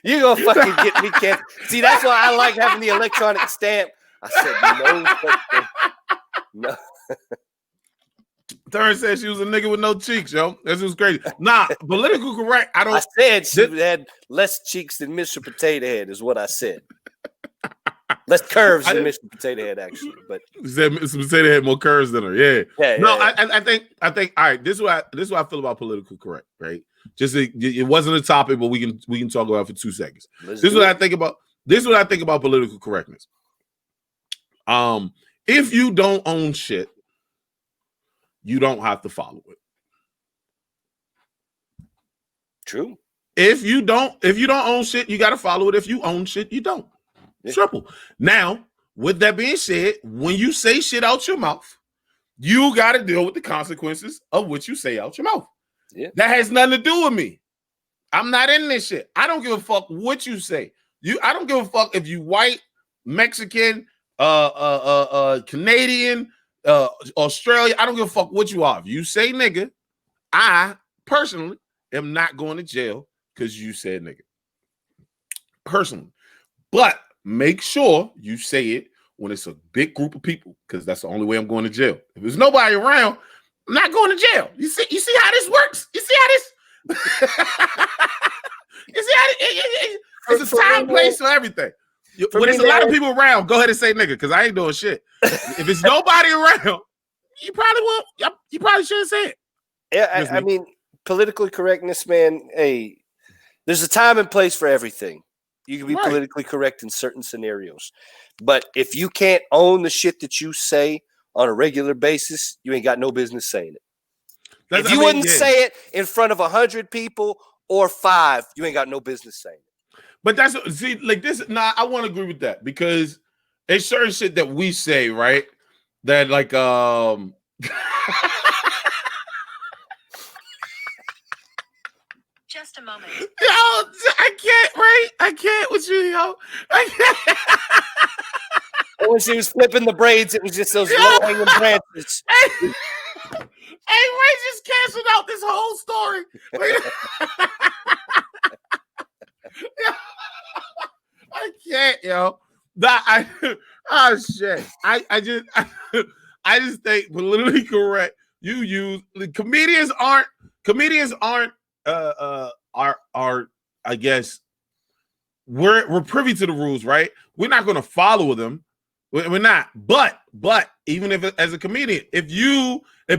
You gonna fucking get me, Ken. See, that's why I like having the electronic stamp. I said no. Terrance said she was a nigga with no cheeks, yo. This was crazy. Nah, political correct. I said she had less cheeks than Mr. Potato Head, is what I said. Less curves than Mr. Potato Head, actually. But he said Mr. Potato Head more curves than her. Yeah. No, I think. All right. This is what I feel about political correct. Right. Just it wasn't a topic, but we can talk about it for 2 seconds. This is what I think about political correctness. If you don't own shit, you don't have to follow it. True. If you don't own shit, you got to follow it. If you own shit, you don't. Yeah. Simple. Now, with that being said, when you say shit out your mouth, you got to deal with the consequences of what you say out your mouth. Yeah. That has nothing to do with me. I'm not in this shit. I don't give a fuck what you say. I don't give a fuck if you white, Mexican, Canadian, Australia. I don't give a fuck what you are. If you say nigga, I personally am not going to jail because you said nigga. Personally. But make sure you say it when it's a big group of people, because that's the only way I'm going to jail. If there's nobody around, I'm not going to jail. You see how this works? You see how this? You see how it's a time, place for everything. When there's a lot of people around, go ahead and say nigga, because I ain't doing shit. If there's nobody around, you probably won't. You probably shouldn't say it. Yeah, I mean, politically correctness, man. Hey, there's a time and place for everything. You can be politically correct in certain scenarios. But if you can't own the shit that you say on a regular basis, you ain't got no business saying it. If you wouldn't say it in front of 100 people or 5, you ain't got no business saying it. But that's like this. Nah, I want to agree with that, because it's certain shit that we say, right? That like Just a moment. Yo, I can't, right? I can't with you, yo. I can't. When she was flipping the braids, it was just those low-hanging branches. Hey, Ray just canceled out this whole story. I can't, yo. Shit. I just think politically correct. You use comedians aren't I guess we're privy to the rules, right? We're not going to follow them. We're not. But even if as a comedian, if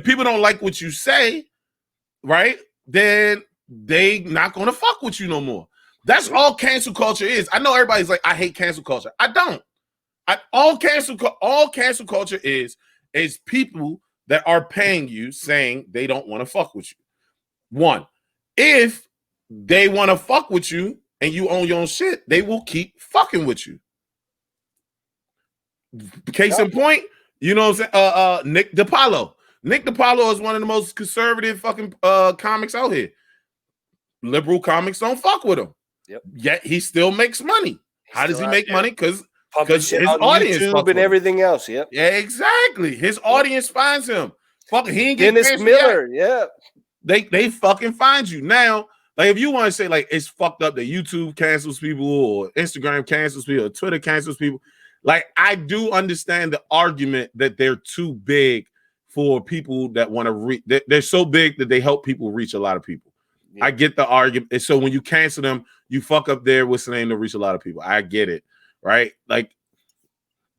people don't like what you say, right, then they not going to fuck with you no more. That's all cancel culture is. I know everybody's like, I hate cancel culture. I don't. All cancel culture is people that are paying you saying they don't want to fuck with you. One, if they want to fuck with you and you own your own shit, they will keep fucking with you. Case in point, You know what I'm saying? Nick DiPaolo. Nick DiPaolo is one of the most conservative fucking comics out here. Liberal comics don't fuck with him. Yep. Yet he still makes money. How does he make money? Because his audience YouTube and everything else. Yep. Yeah, exactly. His audience finds him. Fucking he ain't Dennis Miller. Yeah. They fucking find you. Now, like if you want to say like it's fucked up that YouTube cancels people or Instagram cancels people or Twitter cancels people, like I do understand the argument that they're too big for people that want to reach. They're so big that they help people reach a lot of people. Yeah. I get the argument. And so when you cancel them, you fuck up their what's the name to reach a lot of people. I get it, right? Like,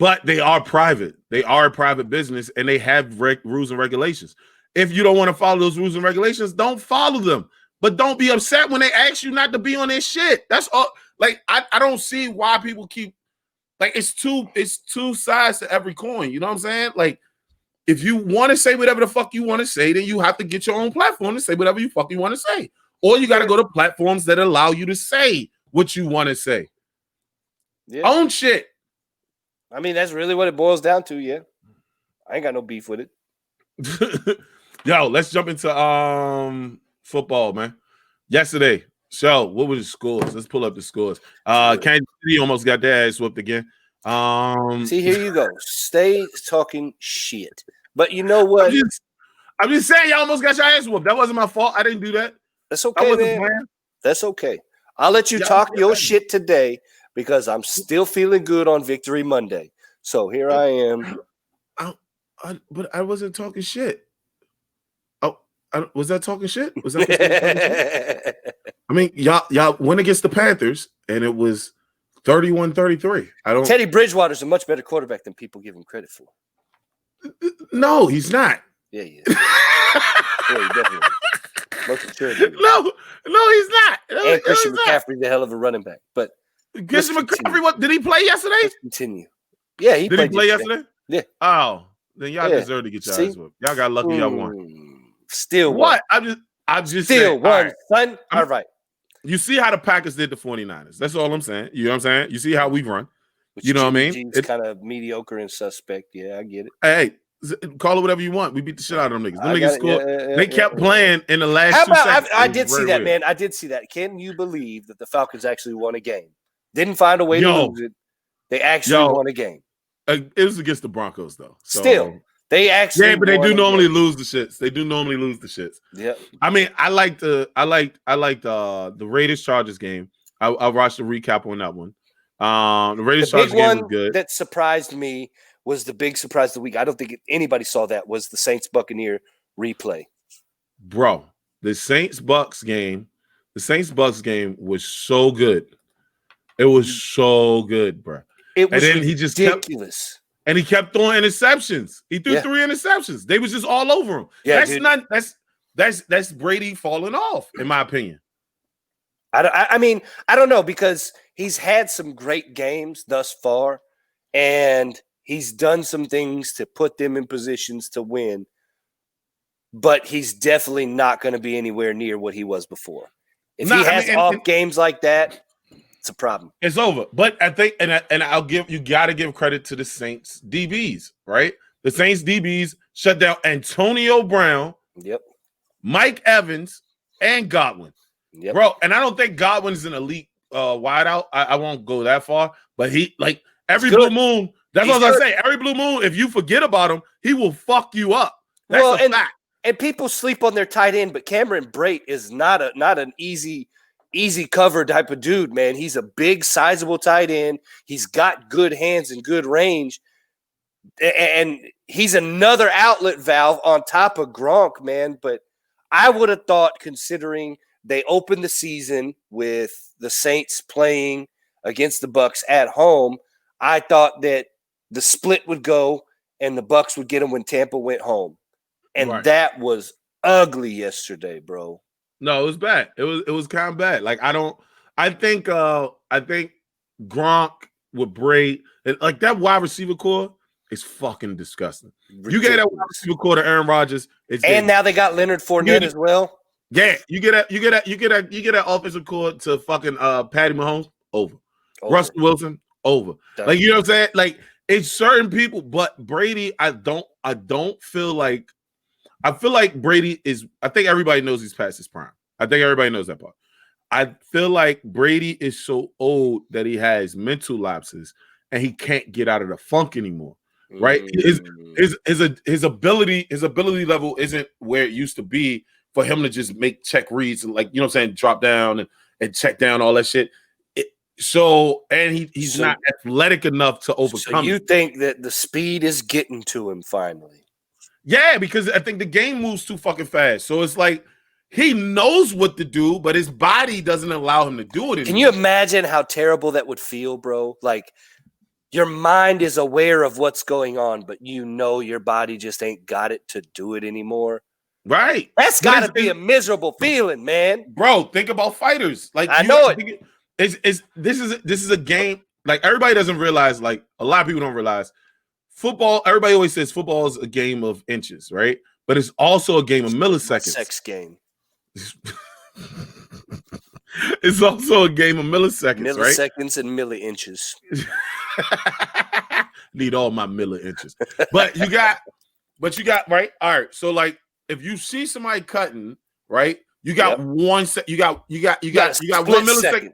but they are private. They are a private business, and they have rules and regulations. If you don't want to follow those rules and regulations, don't follow them. But don't be upset when they ask you not to be on their shit. That's all. Like, I don't see why people keep like it's two sides to every coin. You know what I'm saying? Like, if you want to say whatever the fuck you want to say, then you have to get your own platform to say whatever you fucking want to say. Or you got to go to platforms that allow you to say what you want to say. Yeah. Own shit. I mean, that's really what it boils down to, yeah. I ain't got no beef with it. Yo, let's jump into football, man. Yesterday, so what were the scores? Let's pull up the scores. Kansas City almost got their ass whooped again. See, here you go. Stay talking shit. But you know what? I'm just saying y'all almost got your ass whooped. That wasn't my fault. I didn't do that. That's okay, man. That's okay. I'll let you talk your shit today because I'm still feeling good on Victory Monday. So here I am. But I wasn't talking shit. Was that talking shit? Was that talking shit? I mean, y'all went against the Panthers, and it was 31-33. Teddy Bridgewater's a much better quarterback than people give him credit for. No, he's not. Yeah, he is. Yeah, he definitely is. Most assuredly. No, he's not. And Christian McCaffrey's a hell of a running back. But Christian McCaffrey, did he play yesterday? Let's continue. Yeah, did he play yesterday? Yeah. Oh, then y'all deserve to get your eyes whooped. Y'all got lucky y'all won. Still what? I'm just still saying, won, son. All right. You see how the Packers did the 49ers. That's all I'm saying. You know what I'm saying? You see how we run. You know what I mean? It's kind of mediocre and suspect. Yeah, I get it. Hey, call it whatever you want. We beat the shit out of them niggas. Them niggas scored. They kept playing in the last 2 seconds. I did see that, man. I did see that. Can you believe that the Falcons actually won a game? Didn't find a way to lose it. They actually won a game. It was against the Broncos, though. So, still. They actually but they do normally lose the shits. They do normally lose the shits. Yeah. I mean, I liked the Raiders Chargers game. I watched the recap on that one. The Raiders Chargers game was good. That surprised me was the big surprise of the week. I don't think anybody saw that was the Saints Buccaneer replay. Bro, the Saints Bucks game was so good. It was so good, bro. It was ridiculous. And he kept throwing interceptions. He threw 3 interceptions. They was just all over him. Yeah, that's Brady falling off, in my opinion. I mean, I don't know, because he's had some great games thus far, and he's done some things to put them in positions to win, but he's definitely not going to be anywhere near what he was before. If he has off games like that, it's a problem. It's over. But I think, and you got to give credit to the Saints DBs, right? The Saints DBs shut down Antonio Brown, Mike Evans, and Godwin. Bro, and I don't think Godwin's an elite wideout. I won't go that far, but he, like, every blue moon, that's what I was going to say. Every blue moon, if you forget about him, he will fuck you up. That's a fact. And people sleep on their tight end, but Cameron Brate is not an easy cover type of dude, man. He's a big, sizable tight end. He's got good hands and good range. And he's another outlet valve on top of Gronk, man. But I would have thought, considering they opened the season with the Saints playing against the Bucks at home, I thought that the split would go and the Bucks would get them when Tampa went home. And that was ugly yesterday, bro. No, it was bad. It was kind of bad. Like, I think Gronk with Brady, like, that wide receiver core is fucking disgusting. Ridiculous. You get that wide receiver core to Aaron Rodgers, and now they got Leonard Fournette as well. Yeah, you get that offensive core to fucking Patty Mahomes, over. Russell Wilson, over. Like, you know what I'm saying? Like, It's certain people, but Brady, I don't feel like. I feel like Brady is. I think everybody knows he's past his prime. I think everybody knows that part. I feel like Brady is so old that he has mental lapses and he can't get out of the funk anymore. Right? His ability level isn't where it used to be for him to just make check reads and, like, you know what I'm saying, drop down and check down all that shit. He's not athletic enough to overcome. So you think that the speed is getting to him finally? Yeah, because I think the game moves too fucking fast. So it's like he knows what to do, but his body doesn't allow him to do it anymore. Can you imagine how terrible that would feel, bro? Like, your mind is aware of what's going on, but you know your body just ain't got it to do it anymore. Right. That's got to be a miserable feeling, man. Bro, think about fighters. Like, I know it. This is a game. Like, everybody doesn't realize, like, a lot of people don't realize football. Everybody always says football is a game of inches, right? But it's also a game of milliseconds. Sex game. It's also a game of milliseconds, right? Milliseconds and milli-inches. Need all my milli-inches. But you got right. All right. So, like, if you see somebody cutting, right, you got one set. You got 1 millisecond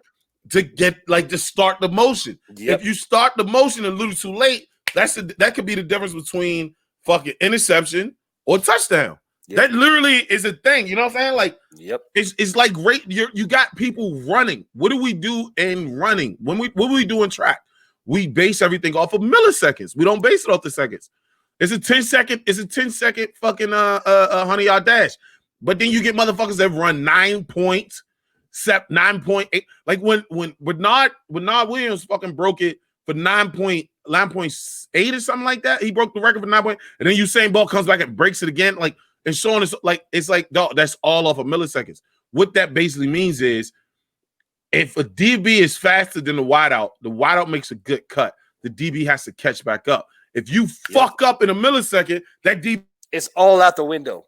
to get, like, to start the motion. If you start the motion a little too late, that could be the difference between fucking interception or touchdown. That literally is a thing. You know what I'm saying? Like, it's like you got people running. What do we do in running? What do we do in track? We base everything off of milliseconds. We don't base it off the seconds. It's a 10-second fucking 100-yard dash. But then you get motherfuckers that run 9.8. Like when Bernard Williams fucking broke it for 9.8 or something like that. He broke the record for 9 point, and then Usain Bolt comes back and breaks it again. Like, and so on. It's like, dog, that's all off of milliseconds. What that basically means is, if a DB is faster than the wideout makes a good cut. The DB has to catch back up. If you fuck up in a millisecond, that DB, it's all out the window.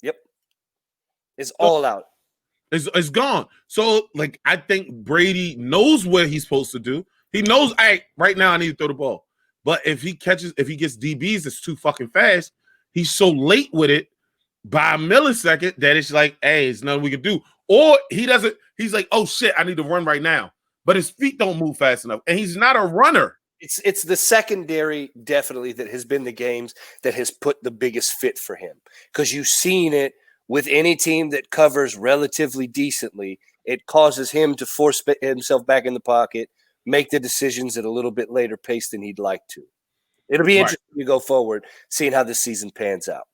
Yep, it's all out. It's gone. So, like, I think Brady knows what he's supposed to do. He knows, right now I need to throw the ball. But if he gets DBs that's too fucking fast, he's so late with it by a millisecond that it's like, hey, there's nothing we can do. Or he's like, oh shit, I need to run right now. But his feet don't move fast enough. And he's not a runner. It's the secondary, definitely, that has been the games that has put the biggest fit for him. Because you've seen it with any team that covers relatively decently. It causes him to force himself back in the pocket, make the decisions at a little bit later pace than he'd like to. It'll be interesting to go forward, seeing how this season pans out.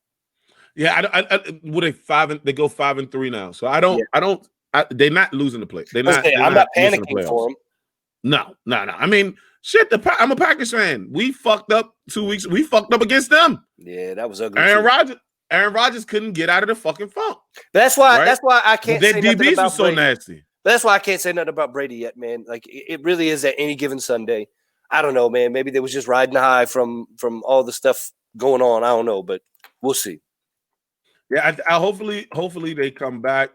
Yeah, they go 5-3 now. So they're not losing the play. I'm not panicking for them. No. I mean, shit, I'm a Packers fan. We fucked up 2 weeks. We fucked up against them. Yeah, that was ugly. Aaron Rodgers couldn't get out of the fucking funk. That's why I can't say nothing DBs about were so Brady. Nasty. But that's why I can't say nothing about Brady yet, man. Like, it really is at any given Sunday. I don't know, man. Maybe they was just riding high from all the stuff going on. I don't know, but we'll see. Yeah, I hopefully they come back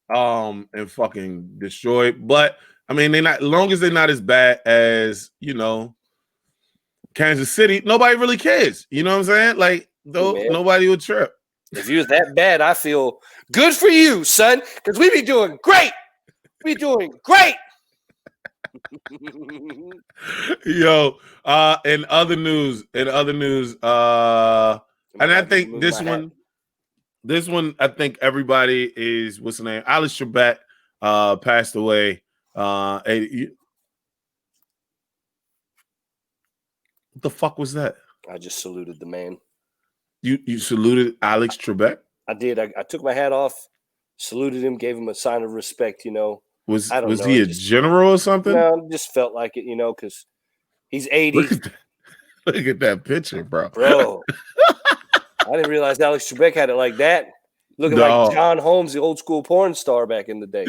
and fucking destroy it. But I mean, as long as they're not as bad as, Kansas City, nobody really cares. You know what I'm saying? Like, nobody would trip. If you're that bad, I feel good for you, son, because we be doing great. We doing great. Yo, in other news, and I think this one, I think everybody is, what's the name? Alex Trebek passed away. What the fuck was that? I just saluted the man. You saluted Alex Trebek? I did. I took my hat off, saluted him, gave him a sign of respect, Was he a general or something? No, just felt like it, because he's 80. Look at that picture, bro. Bro. I didn't realize Alex Trebek had it like that. Looking like John Holmes, the old school porn star back in the day.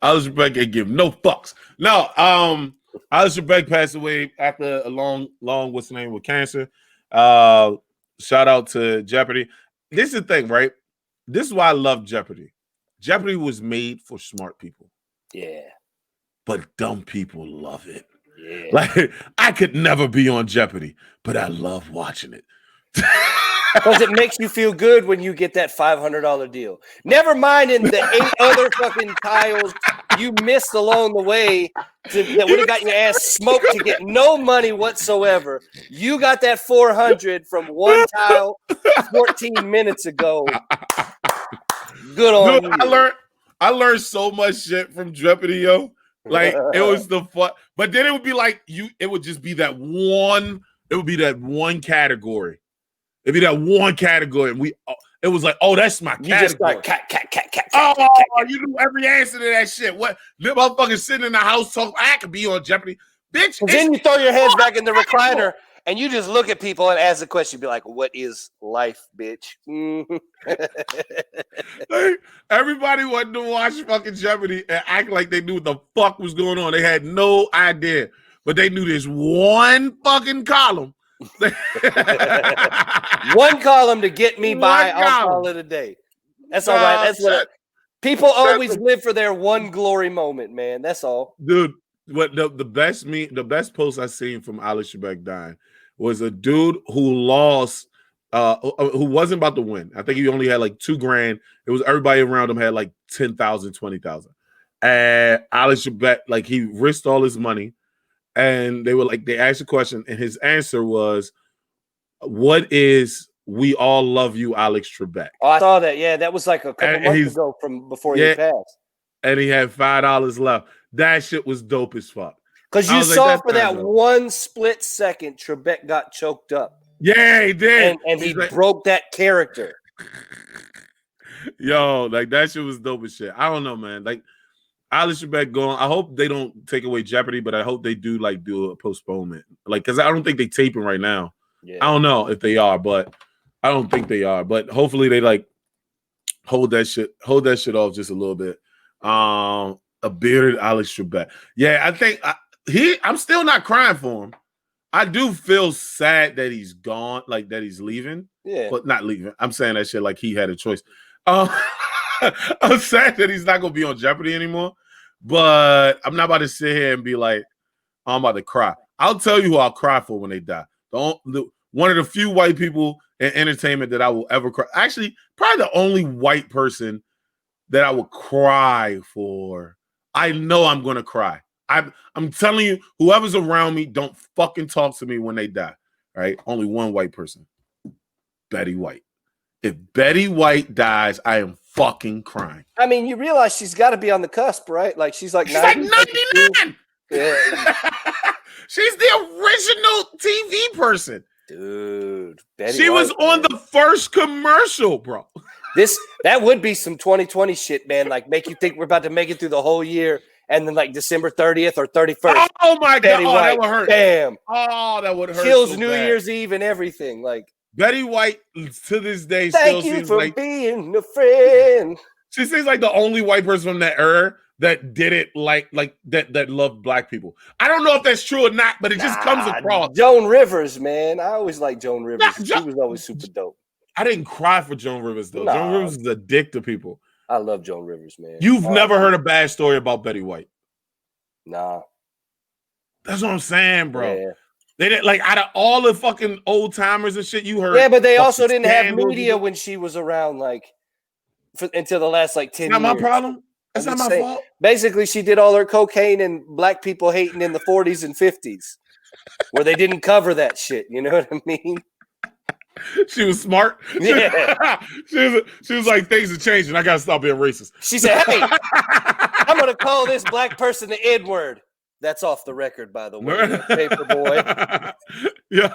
Alex Trebek can give no fucks. No, Alex Trebek passed away after a long, what's the name, with cancer. Shout out to Jeopardy. This is the thing, right? This is why I love Jeopardy. Jeopardy was made for smart people. Yeah. But dumb people love it. Yeah. Like, I could never be on Jeopardy, but I love watching it. Because it makes you feel good when you get that $500 deal. Never mind in the 8 other fucking tiles you missed along the way that would have got your ass smoked to get no money whatsoever. You got that 400 from one tile 14 minutes ago. Good on Dude, you. I learned so much shit from Jeopardy, yo. Like, it was the fun, but then it would be like it would just be that one. It would be that one category. It'd be that one category, and it was like, oh, that's my category. You just like cat. Oh, you knew every answer to that shit. What? The motherfucker sitting in the house talking, I could be on Jeopardy. Bitch. Then you throw your heads back in the recliner and you just look at people and ask the question, be like, what is life, bitch? Like, everybody wanted to watch fucking Jeopardy and act like they knew what the fuck was going on. They had no idea, but they knew this one fucking column. One column to get me by. I'll call it a day. That's all right. That's what people always live for, their one glory moment, man. That's all. Dude, what the best post I seen from Alex Trebek dying was a dude who lost, who wasn't about to win. I think he only had like $2,000. It was everybody around him had like 10,000, 20,000. And Alex Trebek, like, he risked all his money. And they asked a question, and his answer was, what is "We All Love You, Alex Trebek"? Oh, I saw that. Yeah, that was like a couple months ago from before he passed. And he had $5 left. That shit was dope as fuck. Because you saw for that one split second, Trebek got choked up. Yeah, he did. And he broke that character. Yo, like, that shit was dope as shit. I don't know, man. Like, Alex Trebek going. I hope they don't take away Jeopardy, but I hope they do do a postponement. Like, because I don't think they taping right now. Yeah. I don't know if they are, but I don't think they are. But hopefully they hold that shit off just a little bit. A bearded Alex Trebek. Yeah, I think I'm still not crying for him. I do feel sad that he's gone, like that he's leaving. Yeah, but not leaving. I'm saying that shit like he had a choice. I'm sad that he's not gonna be on Jeopardy anymore, but I'm not about to sit here and be like, oh, I'm about to cry. I'll tell you who I'll cry for when they die. One of the few white people in entertainment that I will ever cry. Actually, probably the only white person that I would cry for. I know I'm gonna cry. I'm telling you, whoever's around me, don't fucking talk to me when they die. Right? Only one white person. Betty White. If Betty White dies, I am fucking crying. I mean, you realize she's got to be on the cusp, right? Like, she's like 99. Yeah. She's the original TV person. Dude. She was on the first commercial, bro. That would be some 2020 shit, man. Like, make you think we're about to make it through the whole year, and then like December 30th or 31st. Oh my God. Oh, that would hurt. Bam. Oh, that would hurt. Kills so New Year's Eve and everything. Like, Betty White to this day still seems like being a friend. She seems like the only white person from that era that did it like that loved black people. I don't know if that's true or not, but it just comes across. Joan Rivers, man. I always liked Joan Rivers. She was always super dope. I didn't cry for Joan Rivers though. Joan Rivers is a dick to people. I love Joan Rivers, man. You've never heard a bad story about Betty White? Nah. That's what I'm saying, bro. Yeah. They didn't, like, out of all the fucking old timers and shit you heard. Yeah, but they also didn't have media when she was around, like, until the last, like, 10 years. Not my problem. That's not my fault. Basically, she did all her cocaine and black people hating in the 40s and 50s, where they didn't cover that shit. You know what I mean? She was smart. Yeah. she was like, things are changing. I gotta stop being racist. She said, hey, I'm gonna call this black person the N-word. That's off the record, by the way. Paper boy. Yeah.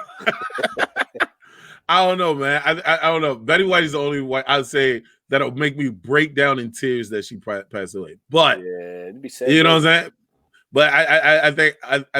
I don't know, man. I don't know. Betty White is the only white I'd say that'll make me break down in tears that she passed away. But yeah, it'd be sad. You know what I'm saying? But I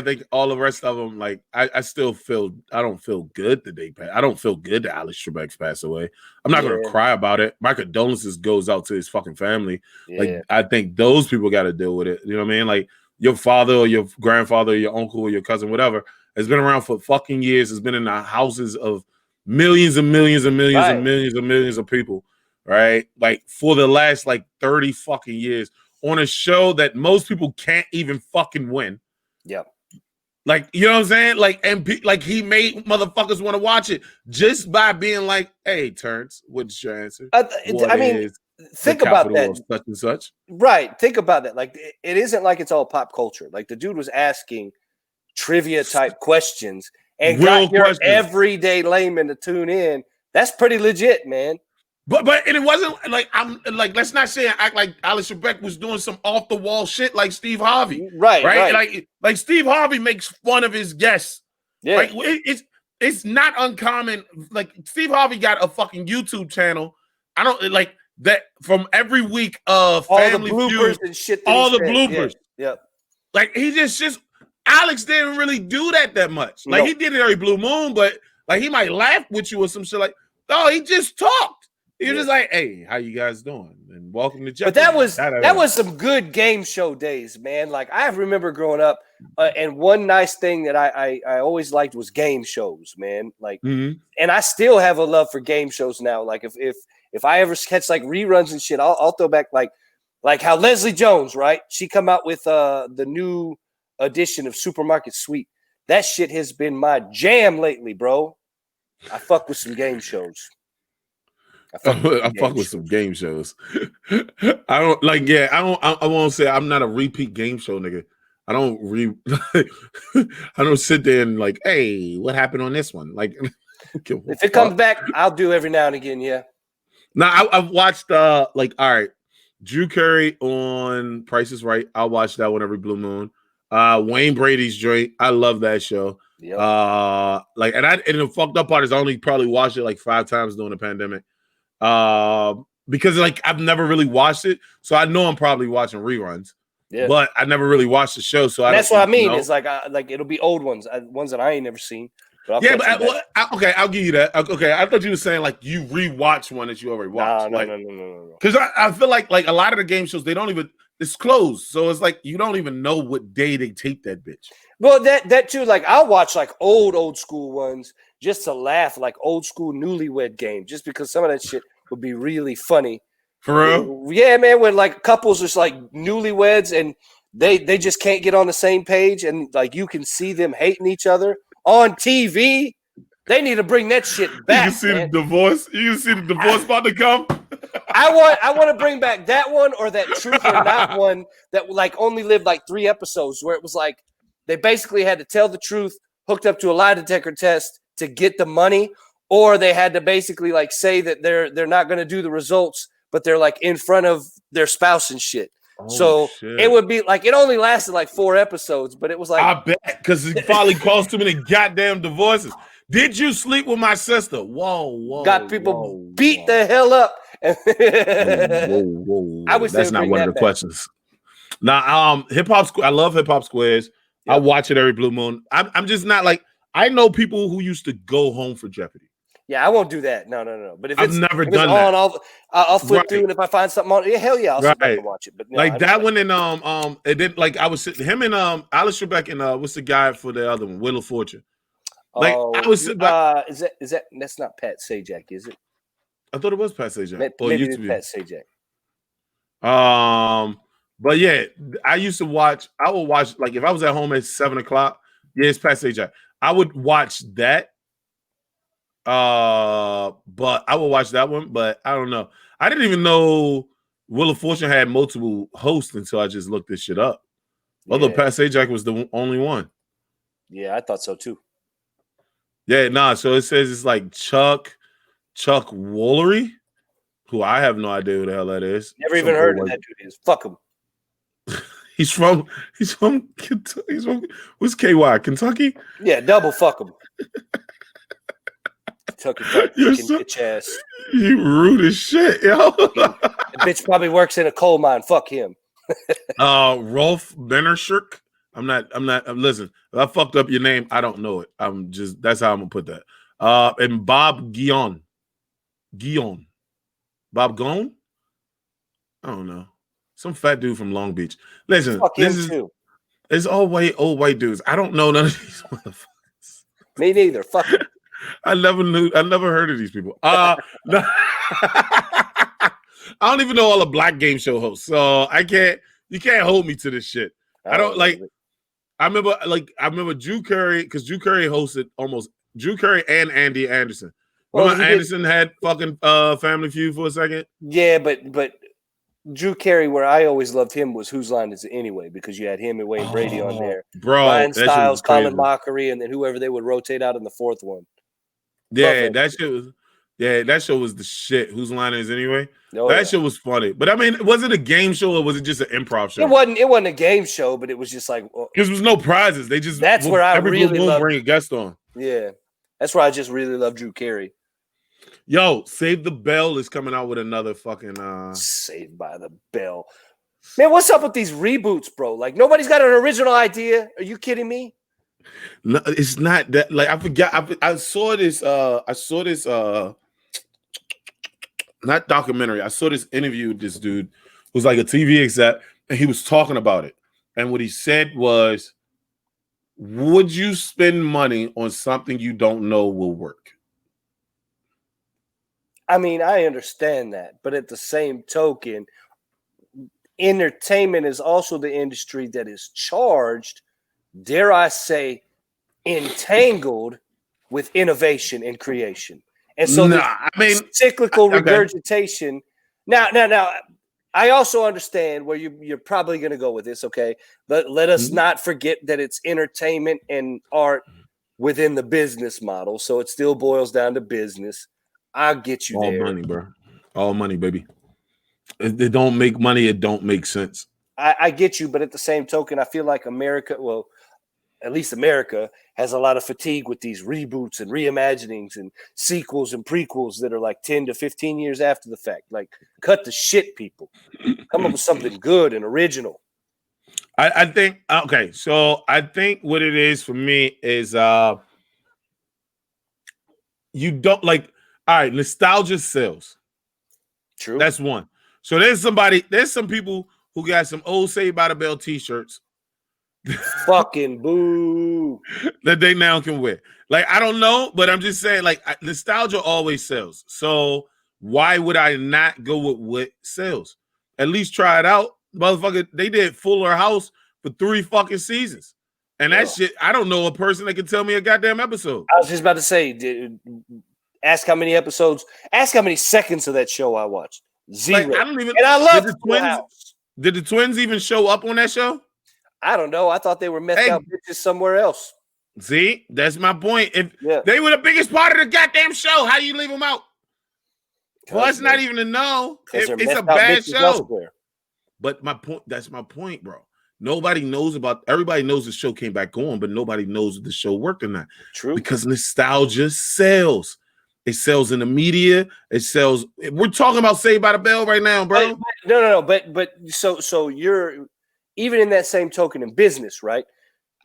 think all the rest of them, like, I still feel, I don't feel good that they passed. I don't feel good that Alex Trebek passed away. I'm not gonna cry about it. My condolences goes out to his fucking family. Yeah. Like, I think those people got to deal with it. You know what I mean? Like, your father or your grandfather or your uncle or your cousin, whatever, has been around for fucking years. Has been in the houses of millions and millions and millions and millions and millions of people, right? Like, for the last, like, 30 fucking years on a show that most people can't even fucking win. Yep. Like, you know what I'm saying? Like, like he made motherfuckers want to watch it just by being like, "Hey, Terrance, what's your answer? What I mean, is the think about capital that. of such and such?" Right. Think about that. Like, it isn't like it's all pop culture. Like, the dude was asking trivia type questions and Real got your questions. everyday layman to tune in. That's pretty legit, man. But and it wasn't like I'm like, let's not say act like Alex Trebek was doing some off the wall shit like Steve Harvey, Right. Like Steve Harvey makes fun of his guests. Yeah. Like it's not uncommon. Like Steve Harvey got a fucking YouTube channel. I don't like that from every week of All Family the bloopers Feud, and shit. all the bloopers. Yeah. Yep. Like he just Alex didn't really do that much. Like Nope. he did it every blue moon, but like he might laugh with you or some shit. Like, oh, he just talked. He was just like, "Hey, how you guys doing?" And welcome to Jeopardy. But that was some good game show days, man. Like I remember growing up, and one nice thing that I always liked was game shows, man. Like, and I still have a love for game shows now. Like if I ever catch like reruns and shit, I'll throw back like how Leslie Jones, right? She come out with the new edition of Supermarket Sweep. That shit has been my jam lately, bro. I fuck with some game shows. I fuck with some game shows. I don't like. Yeah, I won't say I'm not a repeat game show nigga. I don't I don't sit there and like, hey, what happened on this one? Like, if it comes back, I'll do every now and again. Yeah. Now I've watched like, all right, Drew Carey on Price is Right. I'll watch that one every blue moon. Wayne Brady's joint. I love that show. Yep. Like, and the fucked up part is I only probably watched it like 5 times during the pandemic. Because like I've never really watched it, so I know I'm probably watching reruns. Yeah. But I never really watched the show, so that's what I mean. It's like it'll be old ones, ones that I ain't never seen. But okay, I'll give you that. Okay, I thought you were saying like you rewatch one that you already watched. No. Because I feel like a lot of the game shows they don't even it's closed, so it's like you don't even know what day they tape that bitch. Well, that too. Like I'll watch like old school ones just to laugh, like old school Newlywed Game, just because some of that shit would be really funny. For real? Yeah, man. When like couples just like newlyweds and they just can't get on the same page, and like you can see them hating each other on TV. They need to bring that shit back. You can see the divorce. You can see the divorce about to come. I want to bring back that one or that Truth or Not one that like only lived like 3 episodes, where it was like they basically had to tell the truth, hooked up to a lie detector test to get the money, or they had to basically like say that they're not going to do the results, but they're like in front of their spouse and shit. So it would be like it only lasted like 4 episodes, but it was like I bet because it finally caused too many goddamn divorces. Did you sleep with my sister? Whoa! Got people beat the hell up. Whoa. I wish that's not one of the questions. Now, hip hop. I love Hip Hop Squares. Yep. I watch it every blue moon. I'm just not like I know people who used to go home for Jeopardy. Yeah, I won't do that. No. But if I've never done that, I'll flip through, and if I find something on, yeah, hell yeah, I'll sit back and watch it. But no, like that one, and it didn't like I was sitting him and Alex Trebek and what's the guy for the other one, Wheel of Fortune. Like I was, is that that's not Pat Sajak, is it? I thought it was Pat Sajak. Maybe it's Pat Sajak. But yeah, I used to watch. I would watch like if I was at home at 7:00. Yeah, it's Pat Sajak. I would watch that. But I would watch that one. But I don't know. I didn't even know Wheel of Fortune had multiple hosts until I just looked this shit up. Although Pat Sajak was the only one. Yeah, I thought so too. Yeah, nah. So it says it's like Chuck Woolery, who I have no idea who the hell that is. Never even heard of that dude is. Fuck him. He's from Kentucky. What's KY? Kentucky? Yeah, double fuck him. Kentucky bitch ass. You rude as shit, yo. The bitch probably works in a coal mine. Fuck him. Rolf Benershirk. Listen, if I fucked up your name, I don't know it. That's how I'm gonna put that. And Bob Guion. Bob Gone? I don't know. Some fat dude from Long Beach. Listen, it's all old white dudes. I don't know none of these motherfuckers. Me neither. Fuck them. I never heard of these people. I don't even know all the black game show hosts. So you can't hold me to this shit. I I remember Drew Carey, because Drew Carey hosted almost Drew Carey and Andy Anderson. Remember Anderson had fucking Family Feud for a second? Yeah, but Drew Carey, where I always loved him, was Whose Line Is It Anyway? Because you had him and Wayne Brady on there. Bro, Ryan Stiles, Colin Mockery, and then whoever they would rotate out in the fourth one. Yeah, that show was the shit. Whose Line Is It Anyway? Oh, that show was funny. But I mean, was it a game show or was it just an improv show? It wasn't a game show, but it was just like because there was no prizes. They just that's where I really love bring a guest on. Yeah, that's where I just really love Drew Carey. Yo, Save the Bell is coming out with another fucking Saved by the Bell. Man, what's up with these reboots, bro? Like nobody's got an original idea. Are you kidding me? No, it's not that. Like I forgot. I saw this. Not documentary. I saw this interview with this dude who's like a TV exec, and he was talking about it. And what he said was, "Would you spend money on something you don't know will work?" I mean, I understand that, but at the same token, entertainment is also the industry that is charged, dare I say, entangled with innovation and creation. And so cyclical regurgitation. Now, I also understand where you're probably going to go with this, okay? But let us not forget that it's entertainment and art within the business model. So it still boils down to business. I'll get you there. All money, bro. All money, baby. If they don't make money, it don't make sense. I get you, but at the same token, I feel like America, well, at least America, has a lot of fatigue with these reboots and reimaginings and sequels and prequels that are like 10 to 15 years after the fact. Like, cut the shit, people. Come up with something good and original. I think, okay, so I think what it is for me is you don't like, all right, nostalgia sells. True. That's one. So there's some people who got some old Saved by the Bell t-shirts. Fucking boo. That they now can wear. Like, I don't know, but I'm just saying, like, nostalgia always sells. So why would I not go with what sells? At least try it out. Motherfucker, they did Fuller House for 3 fucking seasons. And that shit, I don't know a person that can tell me a goddamn episode. I was just about to say, dude, ask how many episodes, ask how many seconds of that show I watched. 0. Like, I don't even. And I love the twins. Did the twins even show up on that show? I don't know. I thought they were messed out bitches somewhere else. See, that's my point. If they were the biggest part of the goddamn show, how do you leave them out? Plus, not even to know. It's a bad show. Elsewhere. But my point, that's my point, bro. Nobody knows everybody knows the show came back on, but nobody knows if the show worked or not. True. Because nostalgia sells. It sells in the media. It sells. We're talking about Saved by the Bell right now, bro. No. But so you're even in that same token in business, right?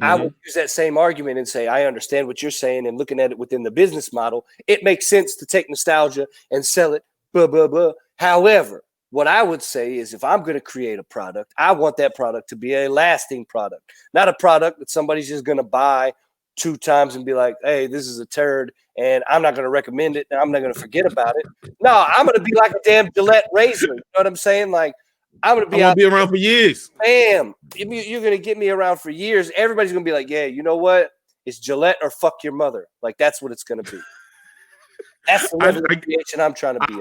Mm-hmm. I would use that same argument and say, I understand what you're saying, and looking at it within the business model, it makes sense to take nostalgia and sell it, blah, blah, blah. However, what I would say is if I'm going to create a product, I want that product to be a lasting product, not a product that somebody's just going to buy 2 times and be like, hey, this is a turd, and I'm not going to recommend it, and I'm not going to forget about it. No, I'm going to be like a damn Gillette razor. You know what I'm saying? Like, I'm going to be around for years. Bam. You're going to get me around for years. Everybody's going to be like, yeah, you know what? It's Gillette or fuck your mother. Like, that's what it's going to be. That's the level of creation I'm trying to be.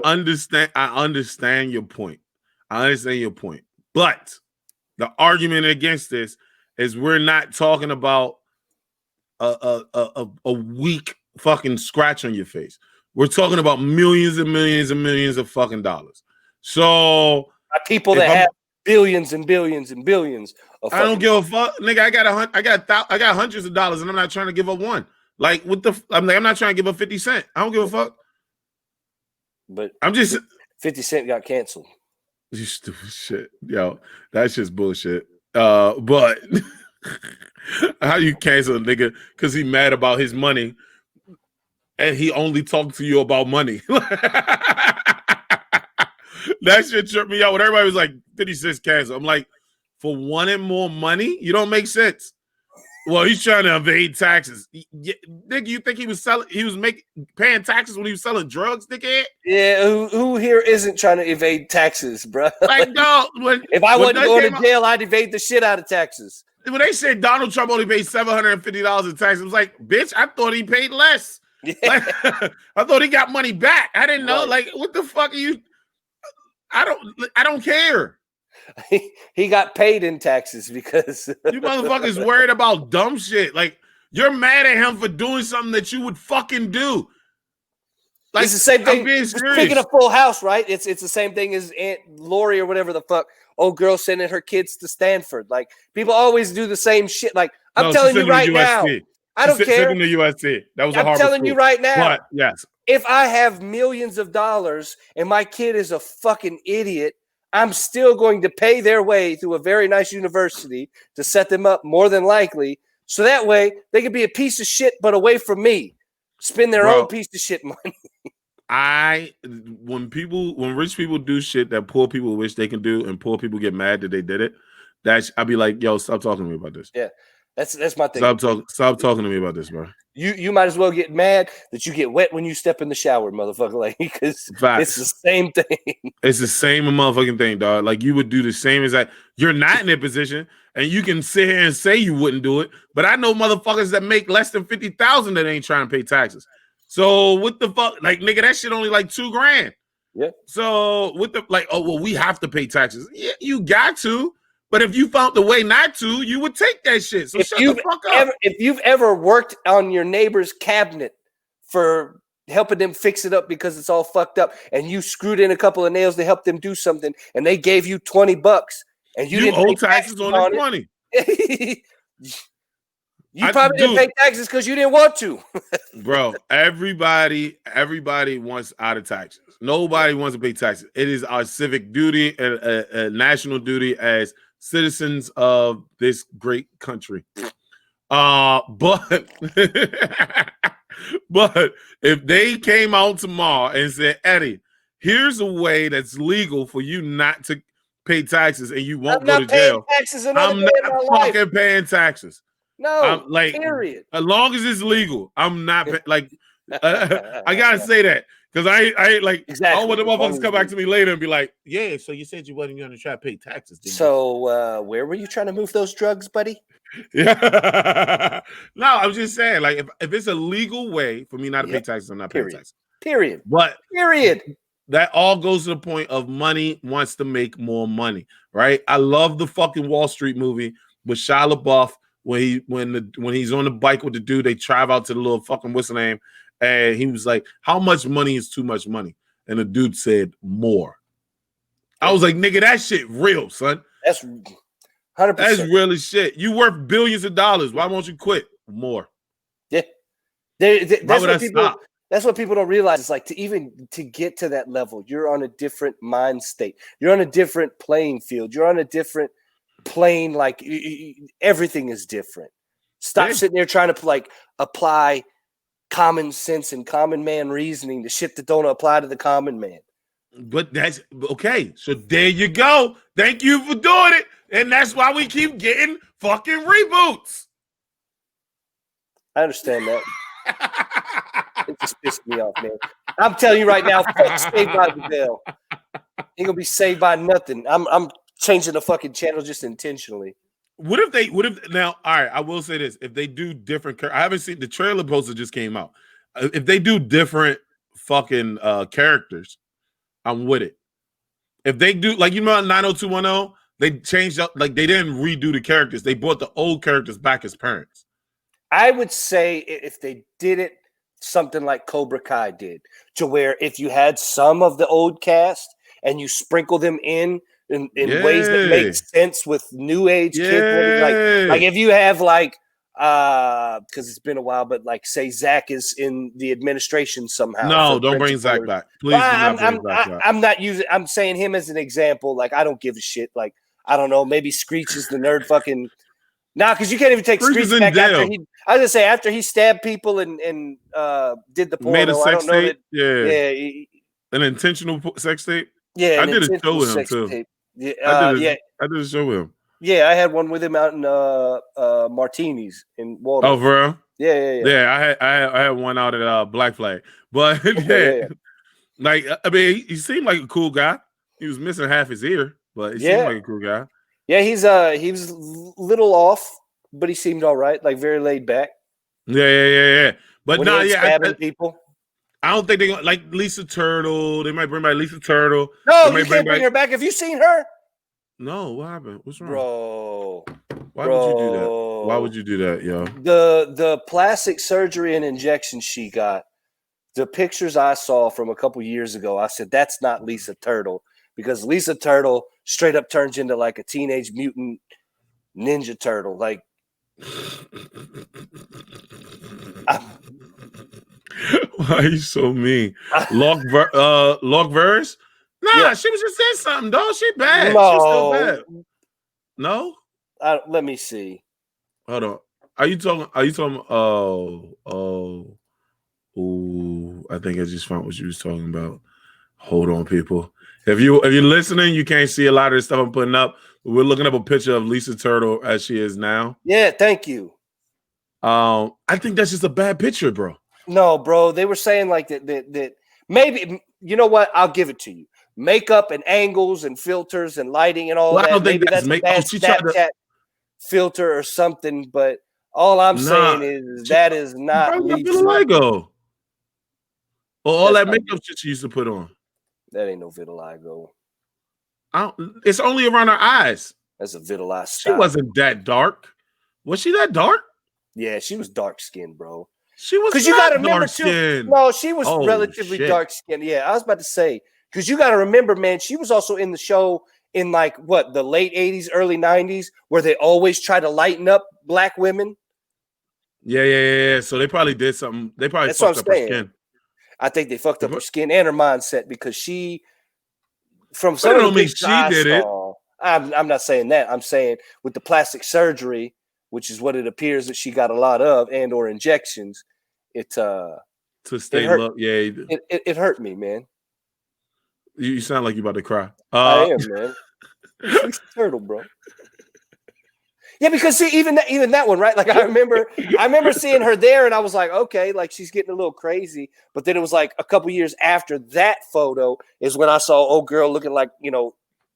I understand your point. But the argument against this is we're not talking about a weak fucking scratch on your face. We're talking about millions and millions and millions of fucking dollars. So people that have billions and billions and billions of I don't give a fuck, nigga. I got hundreds of dollars, and I'm not trying to give up one. Like, I'm not trying to give up 50 cents. I don't give a fuck. But I'm just 50 Cent got canceled. You stupid shit, yo. That's just bullshit. But how you cancel a nigga because he mad about his money and he only talked to you about money? That shit tripped me out when everybody was like 50 cents cancel. I'm like, for wanting more money, you don't make sense. Well, he's trying to evade taxes. Nigga, you think he was paying taxes when he was selling drugs, dickhead? Yeah, who here isn't trying to evade taxes, bro? Like, no. If I wasn't going to jail, I'd evade the shit out of taxes. when they said Donald Trump only paid $750 in taxes, I was like, bitch, I thought he paid less. Yeah. Like, I thought he got money back. I didn't know. Right. Like, what the fuck are you? I don't care. He got paid in taxes because You motherfuckers worried about dumb shit. Like, you're mad at him for doing something that you would fucking do. Like, it's the same thing. I'm being serious. Speaking of Full House, right? It's the same thing as Aunt Lori or whatever the fuck. Old girl sending her kids to Stanford. Like, people always do the same shit. Like, I'm telling you right now, I don't care. Send them to USC. That was a Harvard I'm telling school. you right now. But yes, if I have millions of dollars and my kid is a fucking idiot, I'm still going to pay their way through a very nice university to set them up more than likely. So that way they can be a piece of shit, but away from me. Spend their own piece of shit money. When rich people do shit that poor people wish they can do, and poor people get mad that they did it, I'd be like, yo, stop talking to me about this. Yeah, that's my thing. Stop talking to me about this, bro. You might as well get mad that you get wet when you step in the shower, motherfucker. Like, because it's the same thing. It's the same motherfucking thing, dog. Like, you would do the same as that. You're not in their position, and you can sit here and say you wouldn't do it. But I know motherfuckers that make less than $50,000 that ain't trying to pay taxes. So what the fuck? Like, nigga, that shit only like $2,000. Yeah. So what the we have to pay taxes. Yeah, you got to. But if you found the way not to, you would take that shit. So shut the fuck up. If you've ever worked on your neighbor's cabinet for helping them fix it up because it's all fucked up, and you screwed in a couple of nails to help them do something, and they gave you $20, and you didn't owe pay taxes on this money. You probably didn't pay taxes because you didn't want to. Bro, everybody wants out of taxes. Nobody wants to pay taxes. It is our civic duty and a national duty as citizens of this great country. But but if they came out tomorrow and said, Eddie, here's a way that's legal for you not to pay taxes and you won't go to jail. I'm not fucking paying taxes. No, like, period. As long as it's legal, I'm not like. I gotta say that because I ain't like. Exactly. I don't want the motherfuckers come back to me later and be like, "Yeah, so you said you wasn't going to try to pay taxes." So where were you trying to move those drugs, buddy? Yeah. No, I'm just saying, like, if it's a legal way for me not to pay taxes, I'm not paying taxes. Period. But period. That all goes to the point of money wants to make more money, right? I love the fucking Wall Street movie with Shia LaBeouf. When he's on the bike with the dude, they drive out to the little fucking what's the name, and he was like, "How much money is too much money?" And the dude said, "More." I was like, "Nigga, that shit real, son. That's 100%. That's really shit. You worth billions of dollars. Why won't you quit? More." Yeah, that's what people don't realize. It's like to get to that level, you're on a different mind state. You're on a different playing field. You're on a different plane. Like everything is different. Stop sitting there trying to like apply common sense and common man reasoning to shit that don't apply to the common man. But that's okay. So there you go. Thank you for doing it. And that's why we keep getting fucking reboots. I understand that. It just pissed me off, man. I'm telling you right now, fuck Saved by the Bell. Ain't gonna be saved by nothing. I'm changing the fucking channel just intentionally. All right, I will say this. If they do different, I haven't seen the trailer poster just came out. If they do different fucking characters, I'm with it. If they do, like, 90210, they changed up, like, they didn't redo the characters. They brought the old characters back as parents. I would say if they did it something like Cobra Kai did, to where if you had some of the old cast and you sprinkle them in ways that make sense with new age kids, like if you have like because it's been a while, but like say Zach is in the administration somehow. No, don't bring Zach back. Please do not bring Zach back. I'm saying him as an example. Like, I don't give a shit. Like, I don't know, maybe Screech is the nerd fucking. Nah, because you can't even take Screech back after he. I was gonna say after he stabbed people and did the porno. Made a sex tape. An intentional sex tape. Yeah, I did a show with him too. Tape. I did a show with him. Yeah, I had one with him out in Martinis in Waldo. Oh, bro. Yeah. Yeah, I had one out at Black Flag, but like, I mean, he seemed like a cool guy. He was missing half his ear, but he seemed like a cool guy. Yeah, he was a little off, but he seemed all right, like very laid back. Yeah. But When he ain't stabbing people. I don't think they gonna like Lisa Turtle. They might bring back Lisa Turtle. No, you can't bring her back. Have you seen her? No, what happened? What's wrong? Bro. Why would you do that? Why would you do that, yo? The plastic surgery and injection she got, the pictures I saw from a couple years ago, I said, that's not Lisa Turtle. Because Lisa Turtle straight up turns into like a teenage mutant ninja turtle. Like, why are you so mean? Log verse? Nah, yeah. She was just saying something, dog. She bad. No. She's still bad. No? Let me see. Hold on. Are you talking? I think I just found what you was talking about. Hold on, people. If you're listening, you can't see a lot of the stuff I'm putting up. We're looking up a picture of Lisa Turtle as she is now. Yeah, thank you. I think that's just a bad picture, bro. No, bro. They were saying like that maybe, you know what? I'll give it to you. Makeup and angles and filters and lighting and all that. I don't think that's a bad Snapchat filter or something, but all I'm saying is that is not vitiligo. All that makeup shit she used to put on. That ain't no vitiligo. It's only around her eyes. That's a vitiligo. She wasn't that dark. Was she that dark? Yeah, she was dark skinned, bro. She was because you got to remember too. No, she was relatively dark skinned. Yeah, I was about to say because you got to remember, man. She was also in the show in like what the late '80s, early '90s, where they always try to lighten up black women. Yeah. So they probably did something. They probably fucked up her skin. I think they fucked up her skin and her mindset because she, from some of the pictures she did it. I'm not saying that. I'm saying with the plastic surgery, which is what it appears that she got a lot of, and or injections, to stay low. Yeah, it hurt me, man. You sound like you about to cry. I am, man. She's a turtle, bro. Yeah, because see, even that one, right? Like I remember seeing her there, and I was like, okay, like she's getting a little crazy. But then it was like a couple years after that photo is when I saw old girl looking like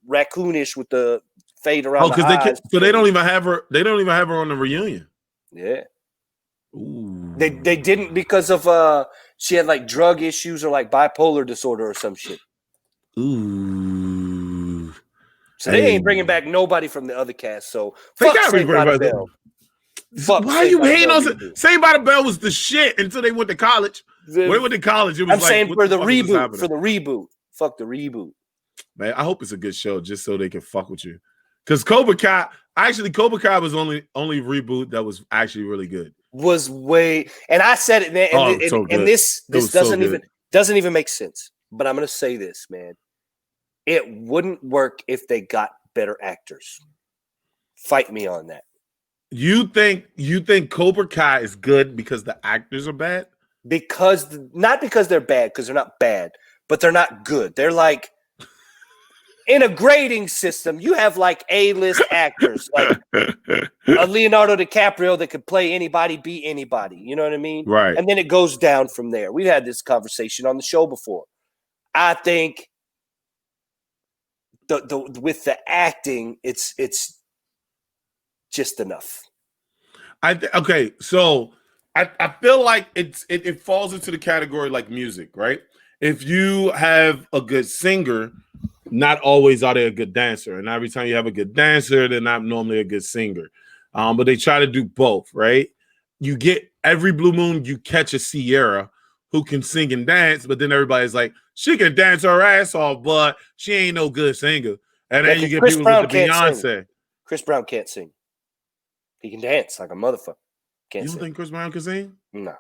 raccoonish with the fade around. Oh, because they don't even have her. They don't even have her on the reunion. Yeah. Ooh. They didn't because of she had like drug issues or like bipolar disorder or some shit. Ooh. So they ain't bringing back nobody from the other cast. So they got to bring back. Why are you hating on Saved by the Bell was the shit until they went to college. When they went to college, it was I'm saying for the reboot. For the reboot. Fuck the reboot. Man, I hope it's a good show just so they can fuck with you. Because Cobra Kia was only reboot that was actually really good. Was way, and I said it, man. And this doesn't even make sense. But I'm gonna say this, man. It wouldn't work if they got better actors. Fight me on that. You think Cobra Kia is good because the actors are bad? Not because they're bad, because they're not bad, but they're not good. They're like in a grading system, you have like A-list actors, like a Leonardo DiCaprio that could play anybody, be anybody. You know what I mean? Right. And then it goes down from there. We've had this conversation on the show before. I think with the acting, it's just enough. So I feel like it falls into the category like music, right? If you have a good singer, not always are they a good dancer. And every time you have a good dancer, they're not normally a good singer. But they try to do both, right? You get every blue moon, you catch a Sierra who can sing and dance, but then everybody's like, she can dance her ass off, but she ain't no good singer. And then you get people with the Beyonce. Chris Brown can't sing. He can dance like a motherfucker. You don't think Chris Brown can sing? No.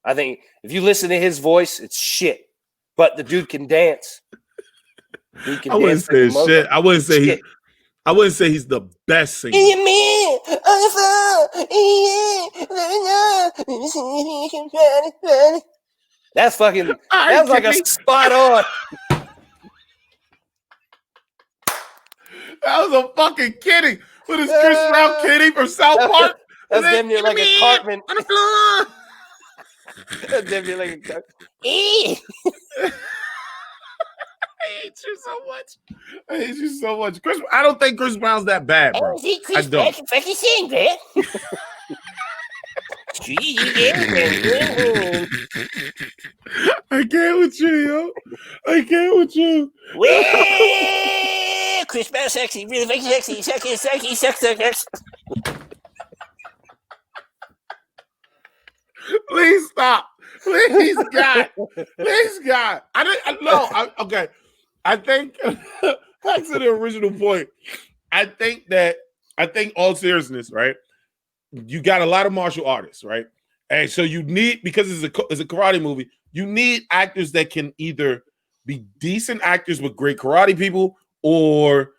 I think if you listen to his voice, it's shit. But the dude can dance. I wouldn't say shit. I wouldn't say he's the best singer. That's fucking. That's like a spot on. That was a fucking kidding. What is Chris Brown kidding from South Park? That's damn near like a Cartman. On the floor. That's damn near like a Cartman. I hate you so much. I hate you so much. I don't think Chris Brown's that bad, bro. I don't. Fucking sing, man. I can't with you, yo. I can't with you. Well, Chris Brown sexy, really fucking sexy, sexy. Please stop. Please, God. Please, God. Okay. I think back to the original point. I think all seriousness, right? You got a lot of martial artists, right? And so you need, because it's a karate movie, you need actors that can either be decent actors with great karate people or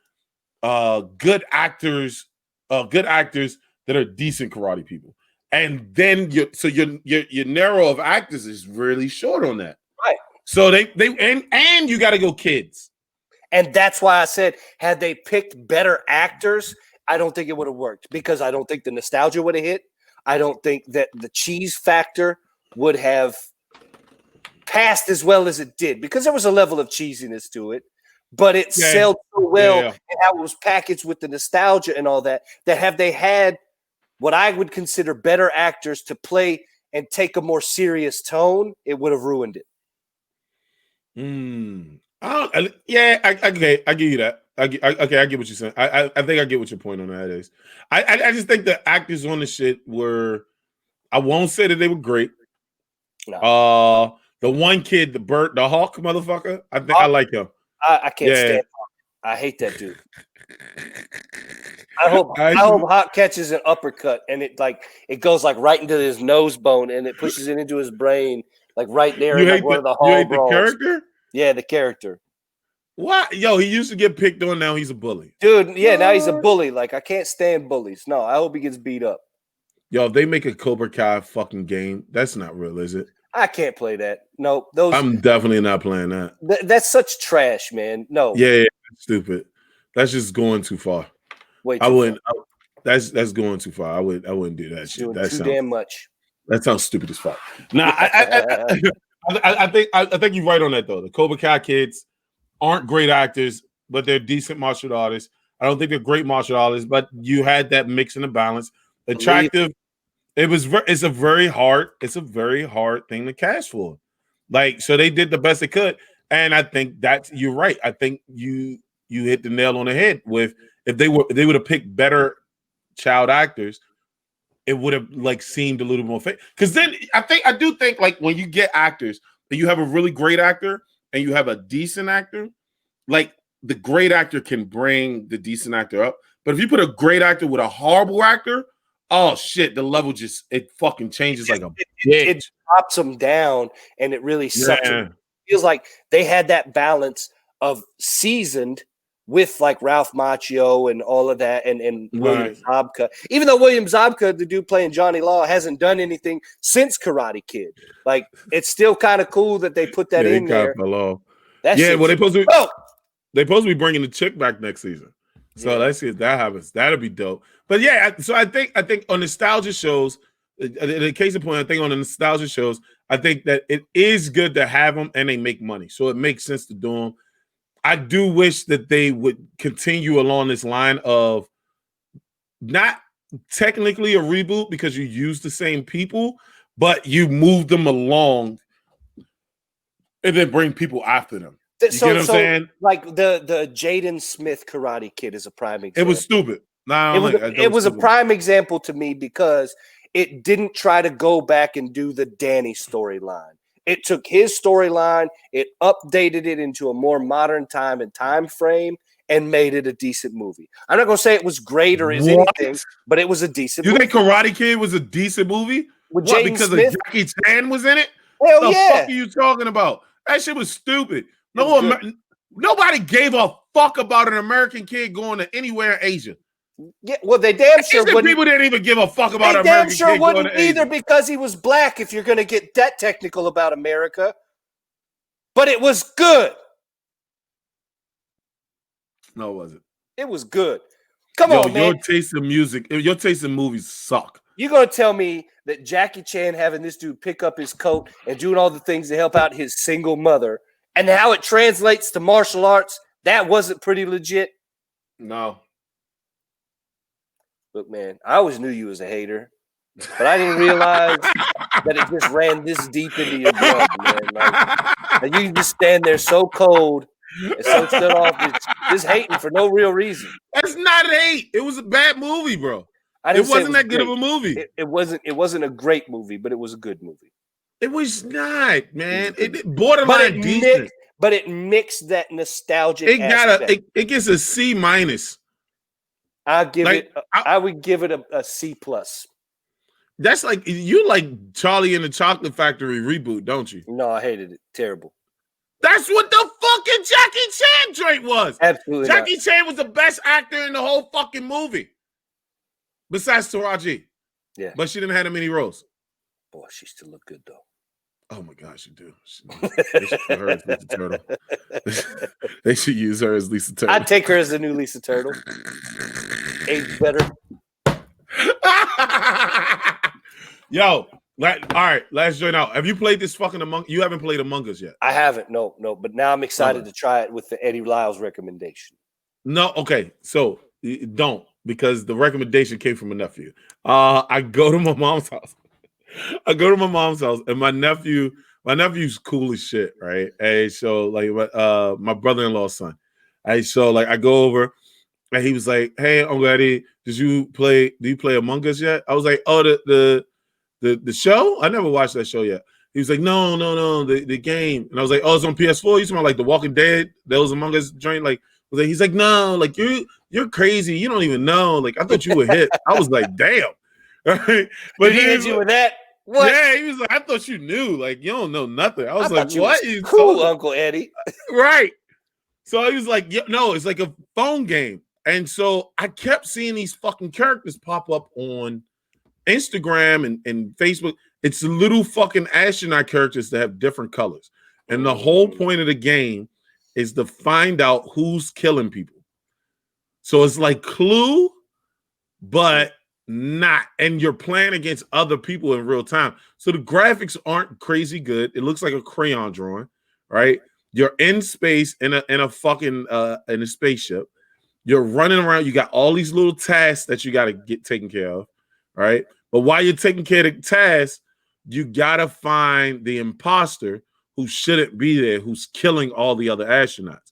good actors that are decent karate people. And then your narrow of actors is really short on that. Right. So they you got to go kids. And that's why I said, had they picked better actors, I don't think it would have worked, because I don't think the nostalgia would have hit. I don't think that the cheese factor would have passed as well as it did, because there was a level of cheesiness to it, but it sold so well, and how it was packaged with the nostalgia and all that, that have they had what I would consider better actors to play and take a more serious tone, it would have ruined it. I give you that. I get what you're saying. I think I get what your point on that is. I just think the actors on the shit were, I won't say that they were great. No. The one kid, the Hawk motherfucker, I like him. I can't stand Hawk. I hate that dude. I hope Hawk catches an uppercut and it goes like right into his nose bone and it pushes it into his brain, like right there. You hate the character? Yeah, the character. What? Yo, he used to get picked on. Now he's a bully. Dude, yeah, now he's a bully. Like, I can't stand bullies. No, I hope he gets beat up. Yo, they make a Cobra Kia fucking game. That's not real, is it? I can't play that. No, I'm definitely not playing that. That's such trash, man. No. Yeah, that's stupid. That's just going too far. Wait, that's going too far. I wouldn't do that shit. That sounds damn much. That sounds stupid as fuck. Nah, I think you're right on that though. The Cobra Kai kids aren't great actors, but they're decent martial artists. I don't think they're great martial artists, but you had that mix and a balance. Attractive. It's a very hard thing to cast for. Like, so they did the best they could. And I think you're right. I think you hit the nail on the head with, if they would have picked better child actors, it would have seemed a little more fake. Because then I do think when you get actors, and you have a really great actor and you have a decent actor, the great actor can bring the decent actor up. But if you put a great actor with a horrible actor, oh shit, the level it fucking changes like a bitch. It drops them down and it really sucks. It feels like they had that balance of seasoned with Ralph Macchio and all of that and William Zabka. Even though William Zabka, the dude playing Johnny Law, hasn't done anything since Karate Kid. It's still kind of cool that they put that in there. Well, they're supposed to be bringing the chick back next season. So let's see if that happens. That'll be dope. But yeah, so I think on nostalgia shows, the case in point, I think on the nostalgia shows, I think that it is good to have them and they make money. So it makes sense to do them. I do wish that they would continue along this line of not technically a reboot because you use the same people, but you move them along and then bring people after them. You get what I'm saying? The Jaden Smith Karate Kid is a prime example. It was stupid. It was a prime example to me because it didn't try to go back and do the Danny storyline. It took his storyline, it updated it into a more modern time and time frame, and made it a decent movie. I'm not going to say it was great or anything, but it was a decent movie. You think Karate Kid was a decent movie? Because Smith? of Jackie Chan was in it? Hell the yeah. fuck are you talking about? That shit was stupid. Nobody gave a fuck about an American kid going to anywhere in Asia. Yeah, well, they damn sure wouldn't. People didn't even give a fuck about American They damn sure kid wouldn't going to either Asia. because he was black, if you're going to get that technical about America. But it was good. No, it wasn't. It was good. Come on, man. Your taste in music, your taste in movies suck. You're going to tell me that Jackie Chan having this dude pick up his coat and doing all the things to help out his single mother and how it translates to martial arts, That wasn't pretty legit. No. Look, man, I always knew you was a hater, but I didn't realize that it just ran this deep into your blood, man. Like you can just stand there so cold and so shut off, just hating for no real reason. That's not hate. It was a bad movie, bro. It wasn't that good of a movie. It wasn't a great movie, but it was a good movie. It was not, man. It borderline decent. But it mixed that nostalgic. It gets a C-. I would give it a C+. That's like you like Charlie and the Chocolate Factory reboot, don't you? No, I hated it. Terrible. That's what the fucking Jackie Chan joint was. Absolutely. Jackie Chan was the best actor in the whole fucking movie. Besides Taraji. Yeah. But she didn't have that many roles. Boy, she still look good though. Oh my gosh, she do. They should put her as Lisa Turtle. They should use her as Lisa Turtle. I'd take her as the new Lisa Turtle. Age better. Yo, all right, let's join out. Have you played this fucking You haven't played Among Us yet? I haven't, no. But now I'm excited to try it with the Eddie Lyles recommendation. No, okay. So don't, because the recommendation came from a nephew. I go to my mom's house. And my nephew's cool as shit, right? Hey, so like my brother-in-law's son. Hey, so like I go over and he was like, "Hey, Uncle Eddie, do you play Among Us yet?" I was like, "Oh, the show? I never watched that show yet." He was like, No, the game. And I was like, "Oh, it's on PS4. You talking about like The Walking Dead? Those Among Us joint?" Like, he's like, "No, like you're crazy. You don't even know. Like, I thought you were hit." I was like, "Damn." Right? But he hit you with that. What? Yeah, he was like, "I thought you knew. Like, you don't know nothing." I was like, "What is cool, Uncle Eddie?" Right. So he was like, "Yeah, no, it's like a phone game." And so I kept seeing these fucking characters pop up on Instagram and Facebook. It's little fucking astronaut characters that have different colors. And the whole point of the game is to find out who's killing people. So it's like Clue, but not. And you're playing against other people in real time. So the graphics aren't crazy good. It looks like a crayon drawing, right? You're in space in a fucking in a spaceship. You're running around. You got all these little tasks that you got to get taken care of, right? But while you're taking care of the tasks, you got to find the imposter who shouldn't be there, who's killing all the other astronauts.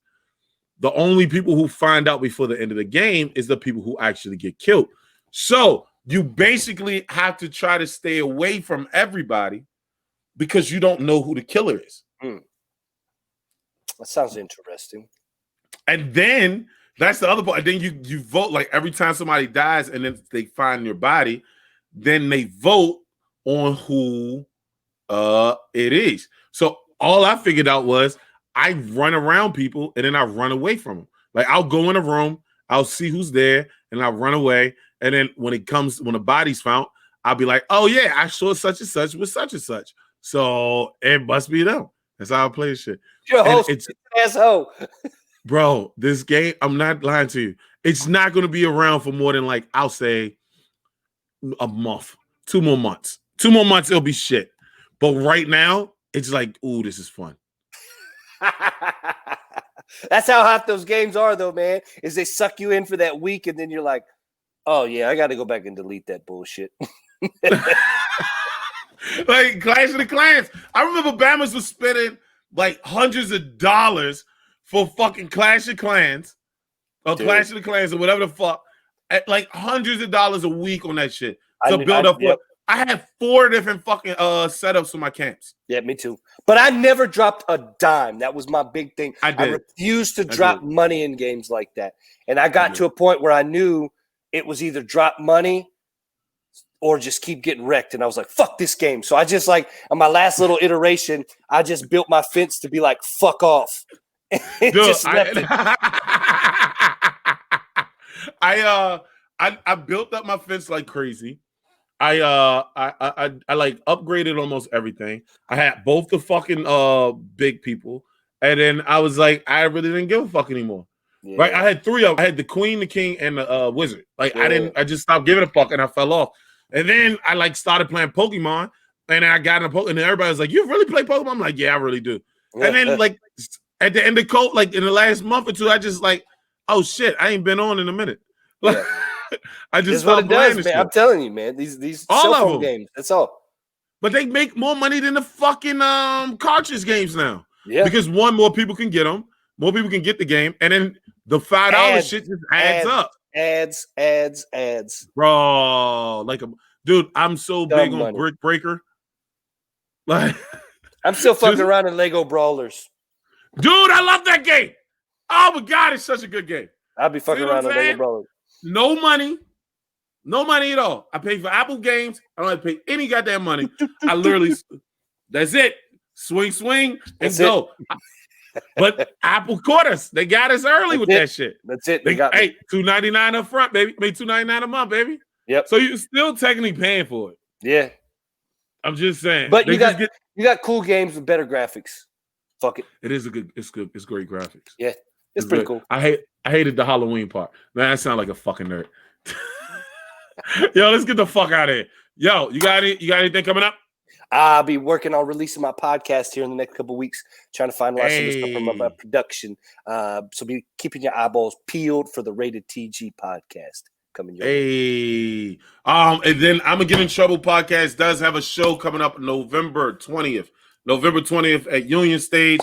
The only people who find out before the end of the game is the people who actually get killed. So you basically have to try to stay away from everybody because you don't know who the killer is. That sounds interesting. And then that's the other part. And then you vote, like every time somebody dies and then they find your body, then they vote on who it is. So all I figured out was I run around people and then I run away from them. Like I'll go in a room, I'll see who's there, and I'll run away. And then when the body's found, I'll be like, "Oh yeah, I saw such and such with such and such." So it must be them. That's how I play this shit. It's asshole. Bro, this game, I'm not lying to you. It's not going to be around for more than like, I'll say a month, 2 more months. 2 more months, it'll be shit. But right now, it's like, ooh, this is fun. That's how hot those games are, though, man. Is they suck you in for that week, and then you're like, "Oh yeah, I got to go back and delete that bullshit." Like Clash of the Clans. I remember Bammers was spending like hundreds of dollars for fucking Clash of Clans or Clash of the Clans or whatever the fuck, at like hundreds of dollars a week on that shit to build up. I had 4 different fucking setups for my camps. Yeah, me too. But I never dropped a dime. That was my big thing. I refused to drop money in games like that. And I got to a point where I knew it was either drop money or just keep getting wrecked. And I was like, fuck this game. So I just like, on my last little iteration, I just built my fence to be like, fuck off. Dude, just left it. I built up my fence like crazy. I like upgraded almost everything. I had both the fucking big people, and then I was like, I really didn't give a fuck anymore. Yeah. Right? I had 3 of them. I had the queen, the king, and the wizard. Like I just stopped giving a fuck, and I fell off. And then I like started playing Pokemon, and I got in a Pokemon, and everybody was like, "You really play Pokemon?" I'm like, "Yeah, I really do." And then like at the end of COVID, like in the last month or two, I just like, oh shit, I ain't been on in a minute. Yeah. I just That's what stopped it does, playing man. I'm telling you, man. These All cell of phone them. games. That's all. But they make more money than the fucking cartridge games now. Yeah. Because more people can get them, more people can get the game, and then the $5 shit just adds up. Ads. Bro, like dude, I'm so Dumb big on money. Brick Breaker. Like, I'm still fucking around in Lego Brawlers. Dude, I love that game. Oh my God, it's such a good game. I'll be fucking around in Lego Brawlers. No money at all. I pay for Apple games. I don't have to pay any goddamn money. I literally, that's it. Swing, and go. But Apple caught us. They got us early with that shit. That's it. They got hey, $2.99 up front, baby. Made $2.99 a month, baby. Yep. So you're still technically paying for it. Yeah. I'm just saying. But you got cool games with better graphics. Fuck it. It is it's good. It's great graphics. Yeah. It's pretty cool. I hated the Halloween part. Man, I sound like a fucking nerd. Yo, let's get the fuck out of here. Yo, you got anything coming up? I'll be working on releasing my podcast here in the next couple of weeks, trying to finalize some of the stuff from my production. So be keeping your eyeballs peeled for the Rated TG podcast coming your way. And then I'm gonna Get in Trouble podcast does have a show coming up November 20th at Union Stage.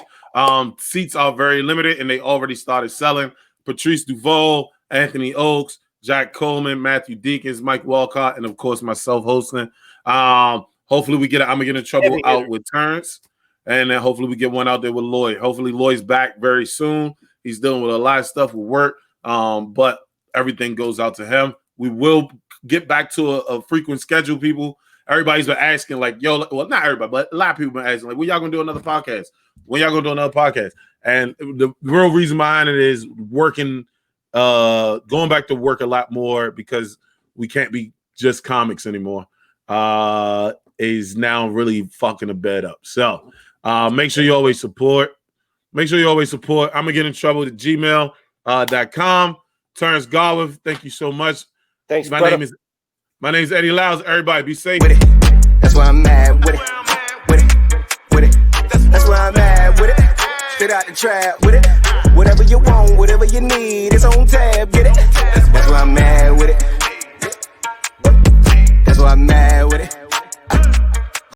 Seats are very limited and they already started selling. Patrice Duval, Anthony Oakes, Jack Coleman, Matthew Deakins, Mike Walcott, and of course myself hosting. Hopefully we get I'm gonna Get in Trouble out with Terrance, and then hopefully we get one out there with Lloyd. Hopefully Lloyd's back very soon. He's dealing with a lot of stuff with work, but everything goes out to him. We will get back to a frequent schedule, people. Everybody's been asking, like, yo, well, not everybody, but a lot of people been asking, like, when y'all gonna do another podcast? When y'all gonna do another podcast? And the real reason behind it is working, going back to work a lot more because we can't be just comics anymore. Is now really fucking the bed up. So make sure you always support. I'm gonna Get in Trouble at gmail.com. Terrance Gawith, thank you so much. Thanks, my brother. name is Eddie Liles. Everybody be safe. With it. That's why I'm mad with it. That's why I'm mad with it. Straight out the trap with it. Whatever you want, whatever you need, it's on tab. Get it? That's why I'm mad with it. That's why I'm mad with it.